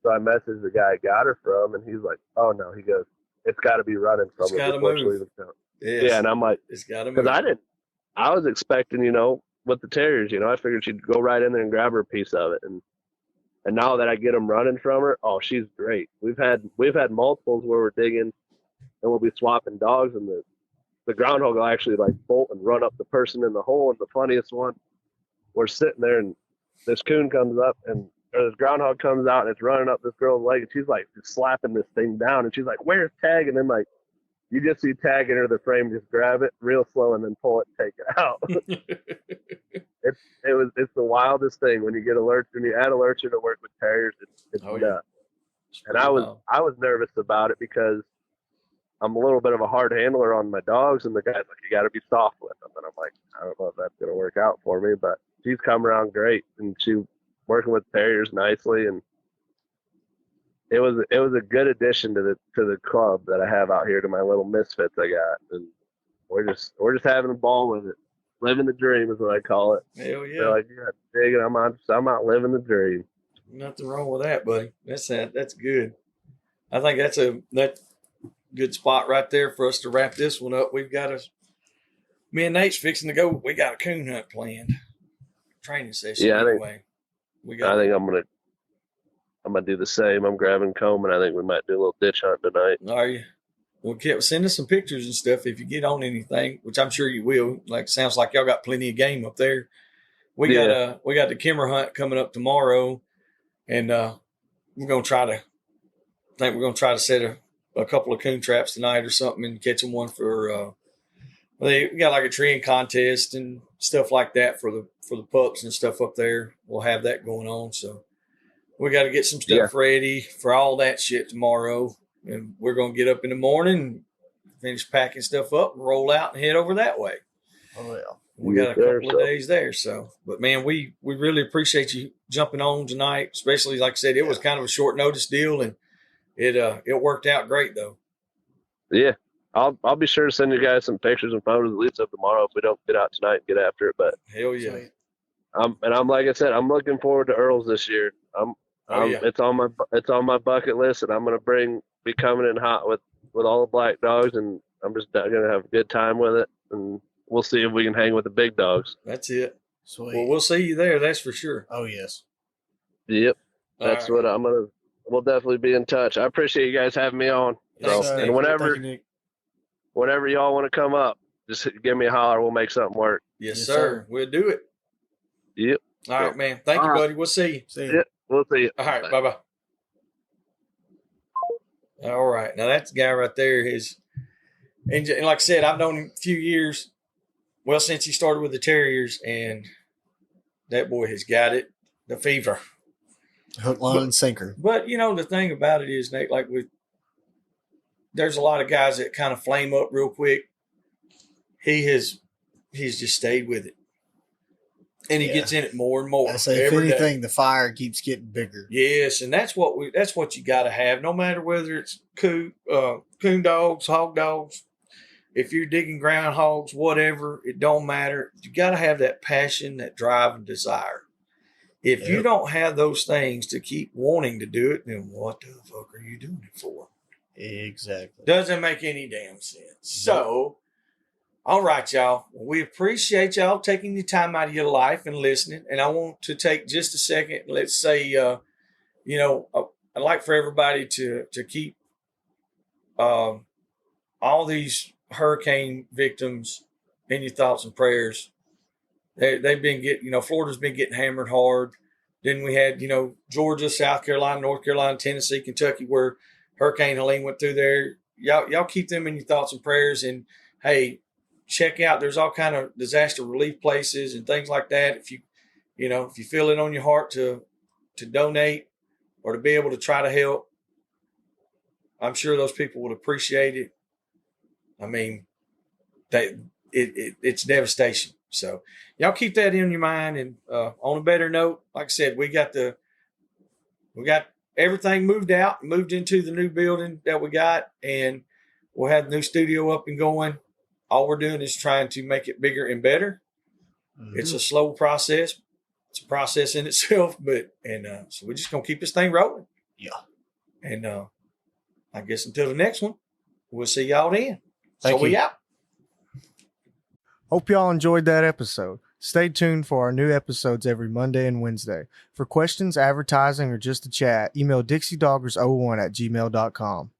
Speaker 3: so I messaged the guy I got her from, and he's like, oh no, he goes, it's got to be running from
Speaker 1: her before she leaves the kennel.
Speaker 3: Yes. Yeah, and I'm like,
Speaker 1: it's got to move.
Speaker 3: Because I was expecting, you know, with the terriers, you know, I figured she'd go right in there and grab her a piece of it. And now that I get them running from her, oh, she's great. We've had multiples where we're digging and we'll be swapping dogs, and the groundhog will actually like bolt and run up the person in the hole. And the funniest one, we're sitting there and this coon comes up or this groundhog comes out and it's running up this girl's leg, and she's like just slapping this thing down, and she's like, where's Tag? And then like you just see Tag enter the frame, just grab it real slow and then pull it and take it out. It's the wildest thing when you get when you add a lurcher to work with terriers. It's nuts. Yeah. And I was nervous about it because I'm a little bit of a hard handler on my dogs, and the guy's like, you got to be soft with them. And I'm like, I don't know if that's going to work out for me, but she's come around great, and she working with terriers nicely, and it was a good addition to the club that I have out here, to my little misfits I got, and we're just having a ball with it, living the dream is what I call it.
Speaker 1: Hell yeah!
Speaker 3: They're like, yeah, dig it. I'm out living the dream.
Speaker 1: Nothing wrong with that, buddy. That's good. I think that's a good spot right there for us to wrap this one up. Me and Nate's fixing to go. We got a coon hunt planned, training session.
Speaker 3: Yeah,
Speaker 1: anyway.
Speaker 3: I think I'm gonna do the same. I'm grabbing comb, and I think we might do a little ditch hunt tonight.
Speaker 1: Are you? Well, send us some pictures and stuff if you get on anything, which I'm sure you will. Like, sounds like y'all got plenty of game up there. We got the Kimmer hunt coming up tomorrow, and we're gonna try to set a couple of coon traps tonight or something, and catch them one for. We got like a treeing contest and stuff like that for the pups and stuff up there. We'll have that going on, so we got to get some stuff ready for all that shit tomorrow. And we're going to get up in the morning, finish packing stuff up, and roll out and head over that way.
Speaker 2: Oh, yeah.
Speaker 1: We got a couple of days there. So, but man, we really appreciate you jumping on tonight, especially, like I said, it was kind of a short notice deal, and it worked out great though.
Speaker 3: Yeah. I'll be sure to send you guys some pictures and photos at least of tomorrow if we don't get out tonight and get after it. But
Speaker 1: hell yeah.
Speaker 3: I'm like I said, I'm looking forward to Earl's this year. It's on my bucket list, and I'm gonna be coming in hot with all the black dogs, and I'm just gonna have a good time with it, and we'll see if we can hang with the big dogs.
Speaker 1: That's it.
Speaker 2: Sweet.
Speaker 1: Well, we'll see you there. That's for sure.
Speaker 2: Oh yes.
Speaker 3: Yep. That's what we'll definitely be in touch. I appreciate you guys having me on.
Speaker 1: Thanks,
Speaker 3: and whenever y'all want to come up, just give me a holler. We'll make something work.
Speaker 1: Yes, sir. We'll do it.
Speaker 3: Yep.
Speaker 1: All right, man. Thank you, buddy. We'll see you.
Speaker 2: See you.
Speaker 3: Yep. We'll see you.
Speaker 1: All right. Bye-bye. All right. Now, that's the guy right there. And like I said, I've known him a few years, well, since he started with the Terriers, and that boy has got it, the fever.
Speaker 2: Hook, line, and sinker.
Speaker 1: But, you know, the thing about it is, Nate, like there's a lot of guys that kind of flame up real quick. He's just stayed with it. And he gets in it more and more.
Speaker 2: I say, if anything, the fire keeps getting bigger.
Speaker 1: Yes, and that's what you got to have, no matter whether it's coon dogs, hog dogs. If you're digging groundhogs, whatever, it don't matter. You got to have that passion, that drive, and desire. If you don't have those things to keep wanting to do it, then what the fuck are you doing it for?
Speaker 2: Exactly.
Speaker 1: Doesn't make any damn sense. So, all right, y'all. We appreciate y'all taking the time out of your life and listening. And I want to take just a second. Let's say, I'd like for everybody to keep all these hurricane victims in your thoughts and prayers. They've been getting, Florida's been getting hammered hard. Then we had, Georgia, South Carolina, North Carolina, Tennessee, Kentucky, where Hurricane Helene went through there. Y'all keep them in your thoughts and prayers. And hey, check out, there's all kind of disaster relief places and things like that. If you feel it on your heart to donate or to be able to try to help, I'm sure those people would appreciate it. I mean, it's devastation. So y'all keep that in your mind. And on a better note, like I said, we got everything moved out, moved into the new building that we got, and we'll have the new studio up and going. All we're doing is trying to make it bigger and better. Mm-hmm. It's a slow process. It's a process in itself, so we're just gonna keep this thing rolling.
Speaker 2: Yeah.
Speaker 1: And I guess until the next one, we'll see y'all then.
Speaker 2: Thank you.
Speaker 1: We out.
Speaker 2: Hope y'all enjoyed that episode. Stay tuned for our new episodes every Monday and Wednesday. For questions, advertising, or just to chat, email DixieDoggers01@gmail.com.